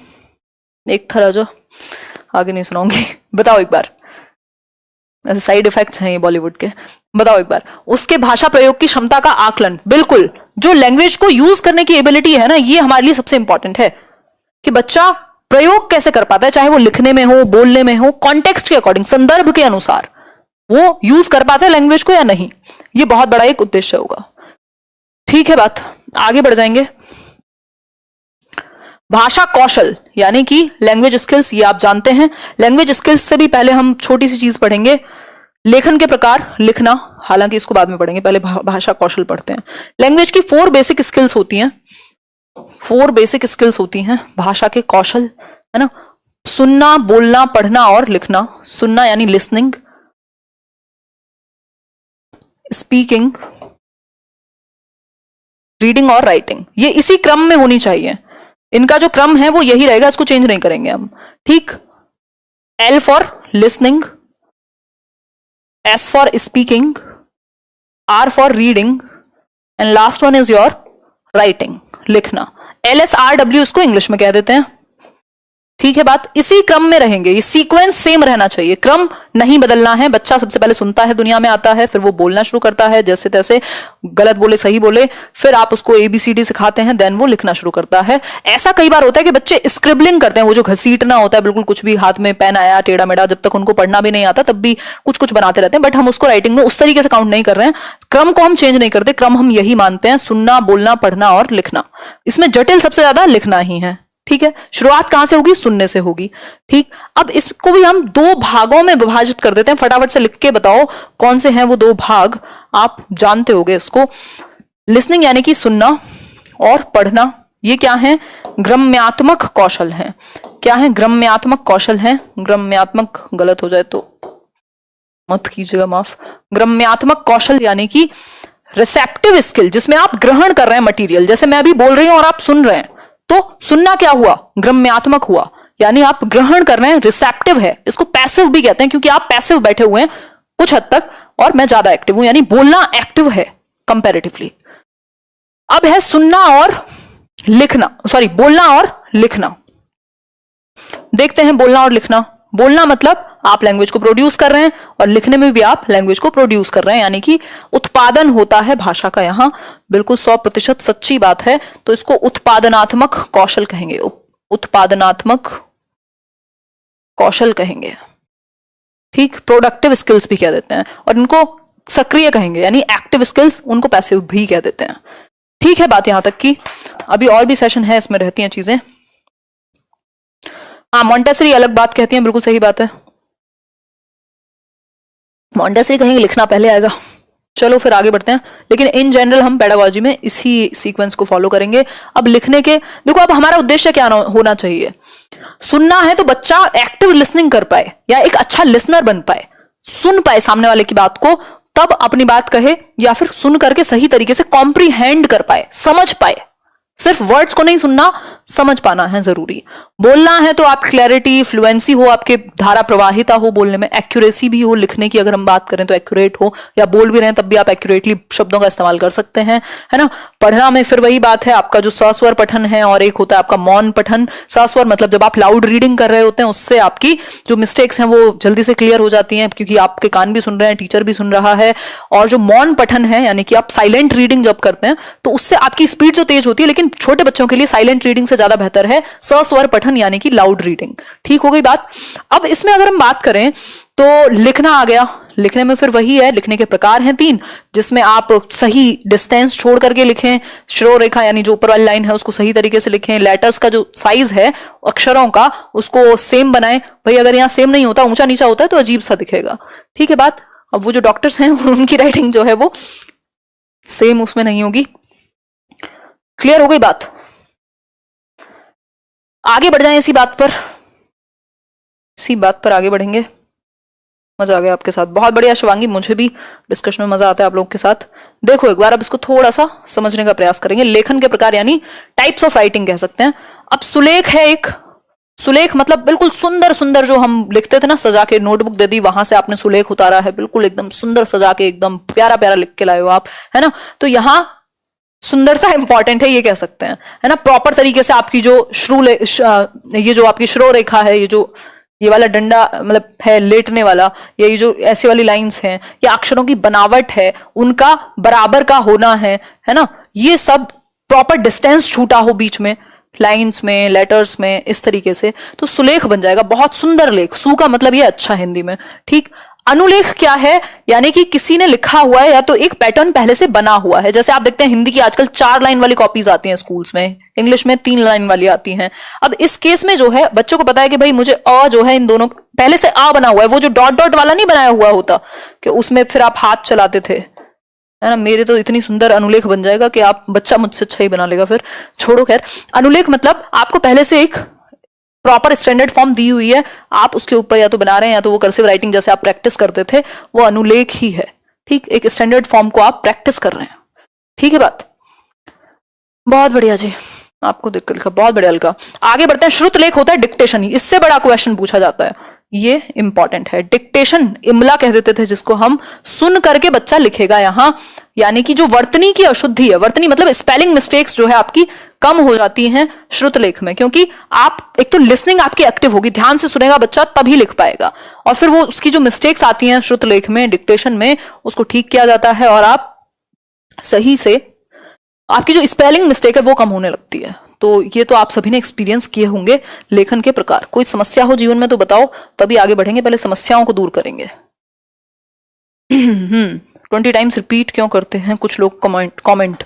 एक था राजा, आगे नहीं सुनाऊंगी, बताओ एक बार, ऐसे साइड इफेक्ट्स हैं ये बॉलीवुड के। बताओ एक बार, उसके भाषा प्रयोग की क्षमता का आकलन। बिल्कुल, जो लैंग्वेज को यूज करने की एबिलिटी है ना, ये हमारे लिए सबसे इंपॉर्टेंट है कि बच्चा प्रयोग कैसे कर पाता है, चाहे वो लिखने में हो, बोलने में हो, कॉन्टेक्स्ट के अकॉर्डिंग, संदर्भ के अनुसार वो यूज कर पाता है लैंग्वेज को या नहीं। ये बहुत बड़ा एक उद्देश्य होगा। ठीक है बात, आगे बढ़ जाएंगे। भाषा कौशल यानी कि लैंग्वेज स्किल्स, ये आप जानते हैं। लैंग्वेज स्किल्स से भी पहले हम छोटी सी चीज पढ़ेंगे, लेखन के प्रकार, लिखना, हालांकि इसको बाद में पढ़ेंगे, पहले भाषा कौशल पढ़ते हैं। लैंग्वेज की 4 बेसिक स्किल्स होती हैं, 4 बेसिक स्किल्स होती हैं भाषा के कौशल, है ना। सुनना, बोलना, पढ़ना और लिखना। सुनना यानी लिसनिंग, स्पीकिंग, रीडिंग और राइटिंग। ये इसी क्रम में होनी चाहिए, इनका जो क्रम है वो यही रहेगा, इसको चेंज नहीं करेंगे हम। ठीक, L for listening, S for speaking, R for reading and last one is your writing, लिखना। LSRW इसको इंग्लिश में कह देते हैं। ठीक है बात, इसी क्रम में रहेंगे, ये सीक्वेंस सेम रहना चाहिए, क्रम नहीं बदलना है। बच्चा सबसे पहले सुनता है, दुनिया में आता है, फिर वो बोलना शुरू करता है, जैसे तैसे, गलत बोले सही बोले, फिर आप उसको ABCD सिखाते हैं, देन वो लिखना शुरू करता है। ऐसा कई बार होता है कि बच्चे स्क्रिबलिंग करते हैं, वो जो घसीटना होता है, बिल्कुल कुछ भी हाथ में पेन आया टेढ़ा मेढ़ा, जब तक उनको पढ़ना भी नहीं आता तब भी कुछ कुछ बनाते रहते हैं, बट हम उसको राइटिंग में उस तरीके से काउंट नहीं कर रहे हैं। क्रम को हम चेंज नहीं करते, क्रम हम यही मानते हैं, सुनना, बोलना, पढ़ना और लिखना। इसमें जटिल सबसे ज्यादा लिखना ही है। ठीक है, शुरुआत कहां से होगी? सुनने से होगी। ठीक, अब इसको भी हम 2 भागों में विभाजित कर देते हैं। फटाफट से लिख के बताओ कौन से हैं वो 2 भाग, आप जानते होगे इसको। लिसनिंग यानी कि सुनना, और पढ़ना, ये क्या है? ग्रम्यात्मक कौशल है। क्या है? ग्रम्यात्मक कौशल है। ग्रम्यात्मक गलत हो जाए तो मत कीजिएगा, माफ। ग्रम्यात्मक कौशल यानी कि रिसेप्टिव स्किल, जिसमें आप ग्रहण कर रहे हैं मटेरियल, जैसे मैं अभी बोल रही हूं और आप सुन रहे हैं, तो सुनना क्या हुआ? ग्रम्यात्मक हुआ, यानी आप ग्रहण कर रहे हैं, रिसेप्टिव है। इसको पैसिव भी कहते हैं क्योंकि आप पैसिव बैठे हुए हैं कुछ हद तक, और मैं ज्यादा एक्टिव हूं, यानी बोलना एक्टिव है कंपैरेटिवली। अब है सुनना और लिखना, सॉरी, बोलना और लिखना। देखते हैं बोलना और लिखना। बोलना मतलब आप लैंग्वेज को प्रोड्यूस कर रहे हैं, और लिखने में भी आप लैंग्वेज को प्रोड्यूस कर रहे हैं, यानी कि उत्पादन होता है भाषा का। यहां बिल्कुल 100% सच्ची बात है, तो इसको उत्पादनात्मक कौशल कहेंगे, उत्पादनात्मक कौशल कहेंगे। ठीक, प्रोडक्टिव स्किल्स भी कह देते हैं, और इनको सक्रिय कहेंगे, यानी एक्टिव स्किल्स, उनको पैसिव भी कह देते हैं। ठीक है बात यहां तक की। अभी और भी सेशन है, इसमें रहती हैं चीजें। हाँ, मॉन्टेसरी अलग बात कहती हैं, बिल्कुल सही बात है। मॉन्टेसरी कहेंगे लिखना पहले आएगा। चलो फिर आगे बढ़ते हैं, लेकिन इन जनरल हम पेडागोजी में इसी सीक्वेंस को फॉलो करेंगे। अब लिखने के, देखो अब हमारा उद्देश्य क्या होना चाहिए? सुनना है तो बच्चा एक्टिव लिसनिंग कर पाए, या एक अच्छा लिसनर बन पाए, सुन पाए सामने वाले की बात को, तब अपनी बात कहे, या फिर सुन करके सही तरीके से कॉम्प्रीहेंड कर पाए, समझ पाए, सिर्फ वर्ड्स को नहीं सुनना, समझ पाना है जरूरी। बोलना है तो आप क्लैरिटी, फ्लुएंसी हो, आपके धारा प्रवाहिता हो बोलने में, एक्यूरेसी भी हो लिखने की, अगर हम बात करें तो एक्यूरेट हो, या बोल भी रहे हैं तब भी आप एक्यूरेटली शब्दों का इस्तेमाल कर सकते हैं, है ना। पढ़ना में फिर वही बात है, आपका जो सस्वर पठन है और एक होता है आपका मौन पठन। सस्वर मतलब जब आप लाउड रीडिंग कर रहे होते हैं, उससे आपकी जो मिस्टेक्स हैं वो जल्दी से क्लियर हो जाती हैं, क्योंकि आपके कान भी सुन रहे हैं, टीचर भी सुन रहा है। और जो मौन पठन है, यानी कि आप साइलेंट रीडिंग जब करते हैं तो उससे आपकी स्पीड तो तेज होती है, लेकिन छोटे बच्चों के लिए साइलेंट रीडिंग से ज्यादा बेहतर है सस्वर पठन यानी कि लाउड रीडिंग। ठीक हो गई बात। अब इसमें अगर हम बात करें तो लिखना आ गया। लिखने में फिर वही है, लिखने के प्रकार हैं 3, जिसमें आप सही डिस्टेंस छोड़ करके लिखें, श्रोर रेखा यानी जो ऊपर वाली लाइन है उसको सही तरीके से लिखें, लेटर्स का जो साइज है अक्षरों का उसको सेम बनाएं। भाई अगर यहाँ सेम नहीं होता, ऊंचा नीचा होता है तो अजीब सा दिखेगा। ठीक है बात। अब वो जो डॉक्टर्स हैं उनकी राइटिंग जो है वो सेम उसमें नहीं होगी। क्लियर हो गई बात। आगे बढ़ जाएं इसी बात पर आगे बढ़ेंगे। मजा आ गया आपके साथ, बहुत बढ़िया शिवांगी, मुझे भी डिस्कशन में मजा आता है आप लोगों के साथ। देखो एक बार अब इसको थोड़ा सा समझने का प्रयास करेंगे। लेखन के प्रकार यानी टाइप्स ऑफ राइटिंग कह सकते हैं। अब सुलेख है एक। सुलेख मतलब बिल्कुल सुंदर सुंदर, जो हम लिखते थे ना सजा के, नोटबुक दे दी वहां से आपने सुलेख उतारा है, बिल्कुल एकदम सुंदर सजा के एकदम प्यारा प्यारा लिख के लाए हो आप, है ना। तो यहाँ सुंदरता इंपॉर्टेंट है ये कह सकते हैं, है ना। प्रॉपर तरीके से आपकी जो ये जो आपकी श्रो रेखा है, ये वाला डंडा मतलब है लेटने वाला, ये जो ऐसी वाली लाइंस हैं, या अक्षरों की बनावट है उनका बराबर का होना है ना। ये सब प्रॉपर डिस्टेंस छूटा हो बीच में, लाइंस में, लेटर्स में, इस तरीके से तो सुलेख बन जाएगा। बहुत सुंदर लेख। सु का मतलब ये अच्छा हिंदी में। ठीक। अनुलेख क्या है, यानी कि किसी ने लिखा हुआ है या तो एक पैटर्न पहले से बना हुआ है। जैसे आप देखते हैं हिंदी की आजकल 4 लाइन वाली कॉपीज आती हैं स्कूल्स में, इंग्लिश में 3 लाइन वाली आती हैं। अब इस केस में जो है बच्चों को पता है कि भाई मुझे अ जो है इन दोनों पहले से आ बना हुआ है, वो जो डॉट डॉट वाला नहीं बनाया हुआ होता कि उसमें फिर आप हाथ चलाते थे, है ना। मेरे तो इतनी सुंदर अनुलेख बन जाएगा कि आप बच्चा मुझसे अच्छा ही बना लेगा फिर, छोड़ो खैर। अनुलेख मतलब आपको पहले से एक प्रॉपर स्टैंडर्ड फॉर्म दी हुई है, आप उसके ऊपर या तो बना रहे हैं या तो वो कर्सिव राइटिंग जैसे आप प्रैक्टिस करते थे वो अनुलेख ही है। ठीक। एक स्टैंडर्ड फॉर्म को आप प्रैक्टिस कर रहे हैं। ठीक है बात। बहुत बढ़िया जी, आपको देखकर लिखा, बहुत बढ़िया लिखा। आगे बढ़ते हैं। श्रुत लेख होता है डिक्टेशन ही, इससे बड़ा क्वेश्चन पूछा जाता है, ये इंपॉर्टेंट है। डिक्टेशन इमला कह देते थे जिसको हम, सुन करके बच्चा लिखेगा यहां, यानी कि जो वर्तनी की अशुद्धि है, वर्तनी मतलब स्पेलिंग मिस्टेक्स जो है आपकी कम हो जाती हैं श्रुत लेख में, क्योंकि आप एक तो लिसनिंग आपकी एक्टिव होगी, ध्यान से सुनेगा बच्चा तभी लिख पाएगा, और फिर वो उसकी जो मिस्टेक्स आती हैं श्रुत लेख में, डिक्टेशन में, उसको ठीक किया जाता है और आप सही से, आपकी जो स्पेलिंग मिस्टेक है वो कम होने लगती है। तो ये तो आप सभी ने एक्सपीरियंस किए होंगे। लेखन के प्रकार, कोई समस्या हो जीवन में तो बताओ, तभी आगे बढ़ेंगे। पहले समस्याओं को दूर करेंगे। 20 टाइम्स रिपीट क्यों करते हैं कुछ लोग कमेंट?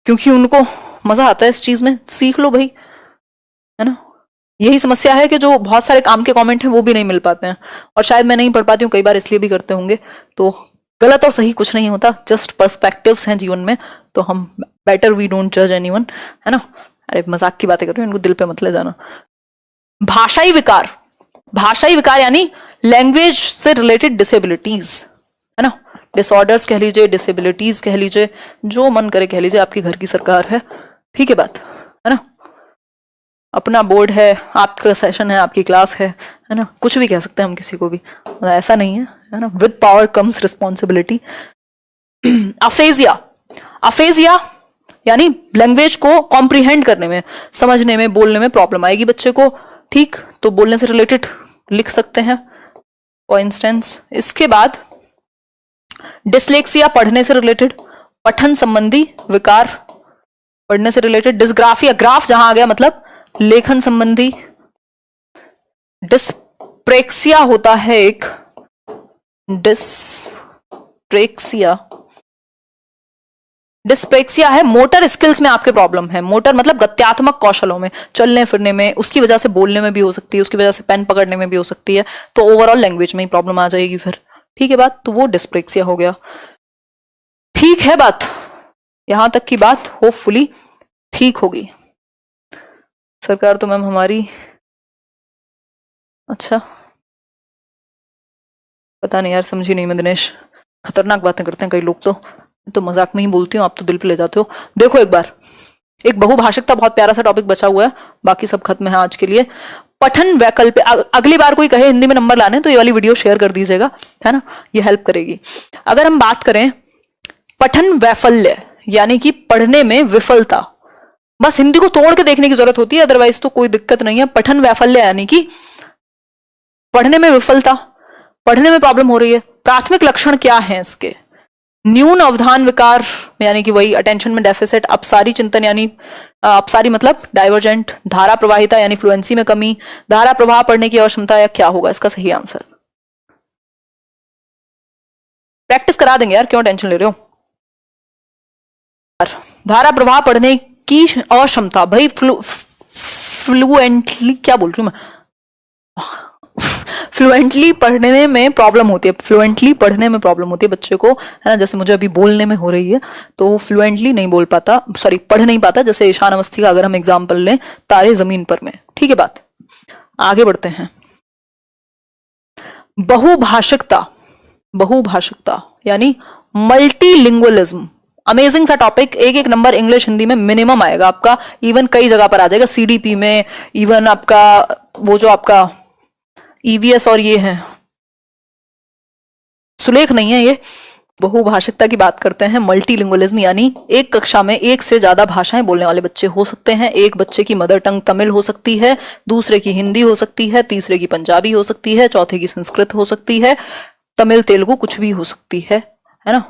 क्योंकि उनको मजा आता है इस चीज में, सीख लो भाई, है ना। यही समस्या है कि जो बहुत सारे काम के कमेंट हैं वो भी नहीं मिल पाते हैं, और शायद मैं नहीं पढ़ पाती हूँ, कई बार इसलिए भी करते होंगे। तो गलत और सही कुछ नहीं होता, जस्ट पर्सपेक्टिव्स हैं जीवन में, तो हम बेटर वी डोंट जज एनीवन, है ना। अरे मजाक की बातें कर रही हूँ, इनको दिल पे मत ले जाना। भाषाई विकार, भाषाई विकार यानी लैंग्वेज से रिलेटेड डिसेबिलिटीज, है ना। डिसऑर्डर्स कह लीजिए, डिसेबिलिटीज कह लीजिए, जो मन करे कह लीजिए, आपकी घर की सरकार है। ठीक है बात, है ना। अपना बोर्ड है, आपका सेशन है, आपकी क्लास है ना, कुछ भी कह सकते हैं हम किसी को भी, ऐसा नहीं है ना। With power comes responsibility. Aphasia, aphasia यानी लैंग्वेज को कॉम्प्रिहेंड करने में, समझने में, बोलने में प्रॉब्लम आएगी बच्चे को। ठीक। तो बोलने से रिलेटेड लिख सकते हैं फॉर इंस्टेंस। इसके बाद डिसलेक्सिया, पढ़ने से रिलेटेड, पठन संबंधी विकार, पढ़ने से रिलेटेड। डिस्ग्राफिया, ग्राफ जहां आ गया मतलब लेखन संबंधी। डिस्प्रेक्सिया होता है एक, डिस्प्रेक्सिया, डिस्प्रेक्सिया है मोटर स्किल्स में आपके प्रॉब्लम है। मोटर मतलब गत्यात्मक कौशलों में, चलने फिरने में, उसकी वजह से बोलने में भी हो सकती है, उसकी वजह से पेन पकड़ने में भी हो सकती है, तो ओवरऑल लैंग्वेज में ही प्रॉब्लम आ जाएगी फिर। ठीक है बात, तो वो डिस्प्रेक्सिया हो गया। ठीक है बात, यहां तक की बात होपफुली ठीक होगी। सरकार तो मैम हमारी, अच्छा पता नहीं यार, समझी नहीं मैं दिनेश, खतरनाक बातें करते हैं कई लोग, तो मजाक में ही बोलती हूँ, आप तो दिल पे ले जाते हो। देखो एक बार, एक बहुभाषिकता बहुत प्यारा सा टॉपिक बचा हुआ है, बाकी सब खत्म है आज के लिए। पठन वैकल्प, अगली बार कोई कहे हिंदी में नंबर लाने तो ये वाली वीडियो शेयर कर दीजिएगा, है ना, ये हेल्प करेगी। अगर हम बात करें पठन वैफल्य यानी कि पढ़ने में विफलता, बस हिंदी को तोड़ के देखने की जरूरत होती है, अदरवाइज तो कोई दिक्कत नहीं है। पठन वैफल्य यानी कि पढ़ने में विफलता, पढ़ने में प्रॉब्लम हो रही है। प्राथमिक लक्षण क्या है इसके? न्यून अवधान विकार यानी कि वही अटेंशन में डेफिसिट, अपसारी चिंतन यानी अपसारी मतलब डाइवर्जेंट, धारा प्रवाहिता यानी फ्लुएंसी में कमी, धारा प्रवाह पढ़ने की अक्षमता, या क्या होगा इसका सही आंसर? प्रैक्टिस करा देंगे यार, क्यों टेंशन ले रहे हो। धारा प्रवाह पढ़ने की अक्षमता, भाई फ्लुएंटली क्या बोल रही हूं मैं, फ्लुएंटली पढ़ने में प्रॉब्लम होती है, फ्लुएंटली पढ़ने में प्रॉब्लम होती है बच्चे को, है ना। जैसे मुझे अभी बोलने में हो रही है तो फ्लुएंटली नहीं बोल पाता, सॉरी पढ़ नहीं पाता। जैसे ईशान अवस्थी का अगर हम एग्जांपल लें, तारे जमीन पर में, ठीक है बात। आगे बढ़ते हैं। बहुभाषिकता, बहुभाषिकता यानी मल्टीलिंगुअलिज्म, अमेजिंग सा टॉपिक। एक एक नंबर इंग्लिश हिंदी में मिनिमम आएगा आपका, इवन कई जगह पर आ जाएगा, सीडीपी में, इवन आपका वो जो आपका ईवीएस और ये है सुलेख नहीं है, ये बहुभाषिकता की बात करते हैं। मल्टीलिंगुअलिज्म यानी एक कक्षा में एक से ज्यादा भाषाएं बोलने वाले बच्चे हो सकते हैं। एक बच्चे की मदर टंग तमिल हो सकती है, दूसरे की हिंदी हो सकती है, तीसरे की पंजाबी हो सकती है, चौथे की संस्कृत हो सकती है, तमिल तेलुगु कुछ भी हो सकती है ना,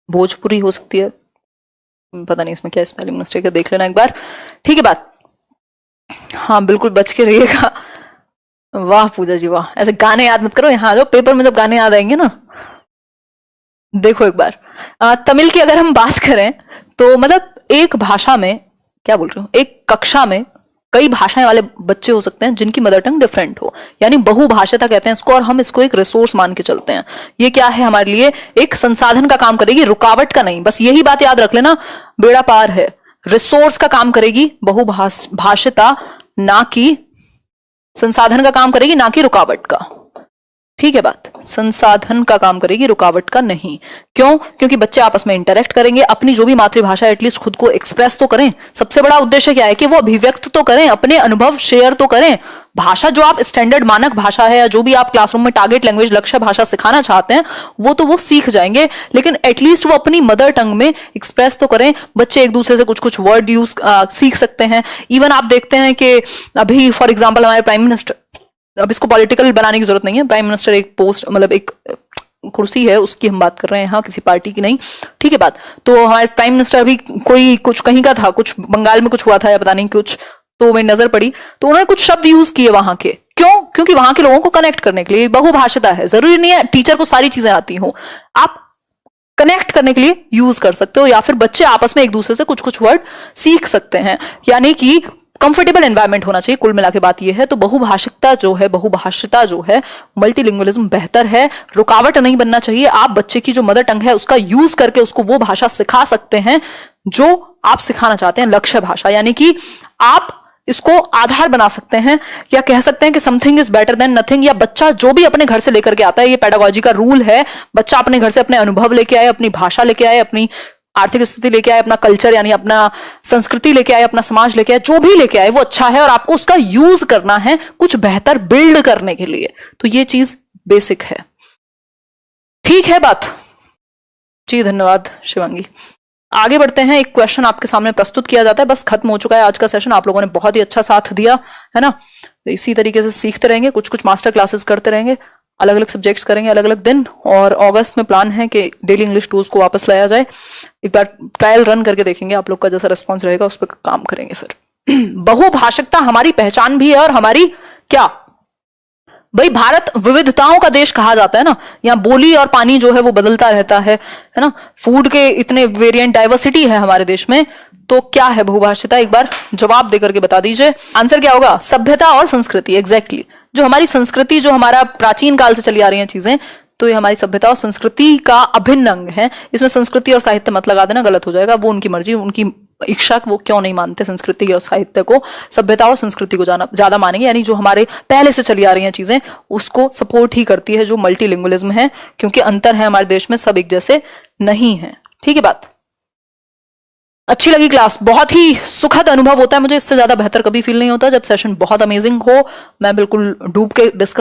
भोजपुरी हो सकती है, पता नहीं इसमें क्या स्पेलिंग मिस्टेक है, देख लेना एक बार, ठीक है बात। हाँ बिल्कुल बच के रहिएगा। वाह पूजा जी वाह, ऐसे गाने याद मत करो, यहाँ जो पेपर में जब गाने याद आएंगे ना, देखो एक बार। तमिल की अगर हम बात करें तो मतलब एक भाषा में, क्या बोल रही हूँ, एक कक्षा में कई भाषाएं वाले बच्चे हो सकते हैं जिनकी मदर टंग डिफरेंट हो, यानी बहुभाषिता कहते हैं इसको, और हम इसको एक रिसोर्स मान के चलते हैं। ये क्या है हमारे लिए? एक संसाधन का काम करेगी, रुकावट का नहीं। बस यही बात याद रख लेना, बेड़ा पार है। रिसोर्स का काम करेगी बहुभाषिता, ना कि संसाधन का काम करेगी, ना कि रुकावट का, ठीक है बात। संसाधन का काम करेगी, रुकावट का नहीं। क्यों? क्योंकि बच्चे आपस में इंटरेक्ट करेंगे, अपनी जो भी मातृभाषा एटलीस्ट खुद को एक्सप्रेस तो करें। सबसे बड़ा उद्देश्य क्या है कि वो अभिव्यक्त तो करें, अपने अनुभव शेयर तो करें। भाषा जो आप स्टैंडर्ड मानक भाषा है, या जो भी आप क्लासरूम में टारगेट लैंग्वेज लक्ष्य भाषा सिखाना चाहते हैं, वो तो वो सीख जाएंगे, लेकिन एटलीस्ट वो अपनी मदर टंग में एक्सप्रेस तो करें। बच्चे एक दूसरे से कुछ कुछ वर्ड यूज सीख सकते हैं। इवन आप देखते हैं कि अभी फॉर एग्जाम्पल हमारे प्राइम मिनिस्टर, अब इसको पॉलिटिकल बनाने की जरूरत नहीं है, प्राइम मिनिस्टर एक पोस्ट मतलब एक कुर्सी है, उसकी हम बात कर रहे हैं, हाँ किसी पार्टी की नहीं, ठीक है बात। तो हमारे प्राइम मिनिस्टर अभी कोई कुछ कहीं का था, कुछ बंगाल में कुछ हुआ था या पता नहीं कुछ, तो मेरी नजर पड़ी तो उन्होंने कुछ शब्द यूज किए वहां के। क्यों? क्योंकि वहां के लोगों को कनेक्ट करने के लिए। बहुभाषिता है, जरूरी नहीं है टीचर को सारी चीजें आती हो, आप कनेक्ट करने के लिए यूज कर सकते हो, या फिर बच्चे आपस में एक दूसरे से कुछ कुछ वर्ड सीख सकते हैं, यानी कि कंफर्टेबल एनवायरनमेंट होना चाहिए। कुल मिला के बात यह है। तो बहुभाषिकता जो है, बहुभाषिता जो है, मल्टीलिंगुअलिज्म बेहतर है, रुकावट नहीं बनना चाहिए। आप बच्चे की जो मदर टंग है उसका यूज करके उसको वो भाषा सिखा सकते हैं जो आप सिखाना चाहते हैं, लक्ष्य भाषा, यानी कि आप इसको आधार बना सकते हैं, या कह सकते हैं कि something is better than nothing. या बच्चा जो भी अपने घर से लेकर के आता है, ये पेडागोजी का रूल है, बच्चा अपने घर से अपने अनुभव लेके आए, अपनी भाषा लेके आए, अपनी आर्थिक स्थिति लेके आए, अपना कल्चर यानी अपना संस्कृति लेके आए, अपना समाज लेके आए, जो भी लेके आए वो अच्छा है, और आपको उसका यूज करना है कुछ बेहतर बिल्ड करने के लिए। तो ये चीज बेसिक है, ठीक है बात जी। धन्यवाद शिवांगी। आगे बढ़ते हैं। एक क्वेश्चन आपके सामने प्रस्तुत किया जाता है, बस खत्म हो चुका है आज का सेशन। आप लोगों ने बहुत ही अच्छा साथ दिया है ना, तो इसी तरीके से सीखते रहेंगे, कुछ कुछ मास्टर क्लासेस करते रहेंगे, अलग अलग सब्जेक्ट्स करेंगे अलग अलग दिन, और अगस्त में प्लान है कि डेली इंग्लिश टूल्स को वापस लाया जाए। एक बार ट्रायल रन करके देखेंगे, आप लोग का जैसा रिस्पॉन्स रहेगा उस पर काम करेंगे फिर। बहुभाषिकता हमारी पहचान भी है, और हमारी क्या, भाई भारत विविधताओं का देश कहा जाता है ना, यहाँ बोली और पानी जो है वो बदलता रहता है ना, फूड के इतने वेरिएंट डाइवर्सिटी है हमारे देश में। तो क्या है बहुभाषिता, एक बार जवाब देकर के बता दीजिए। आंसर क्या होगा? सभ्यता और संस्कृति। एग्जैक्टली जो हमारी संस्कृति, जो हमारा प्राचीन काल से चली आ रही हैं चीजें, तो ये हमारी सभ्यता और संस्कृति का अभिन्न अंग है। इसमें संस्कृति और साहित्य मत लगा देना, गलत हो जाएगा, वो उनकी मर्जी, उनकी इच्छा, वो क्यों नहीं मानते संस्कृति और साहित्य को, सभ्यता और संस्कृति को ज्यादा मानेंगे, यानी जो हमारे पहले से चली आ रही हैं चीजें उसको सपोर्ट ही करती है, जो मल्टीलिंगुअलिज्म है, क्योंकि अंतर है हमारे देश में, सब एक जैसे नहीं है, ठीक है बात। अच्छी लगी क्लास, बहुत ही सुखद अनुभव होता है मुझे, इससे ज्यादा बेहतर कभी फील नहीं होता जब सेशन बहुत अमेजिंग हो। मैं बिल्कुल डूब के डिस्कस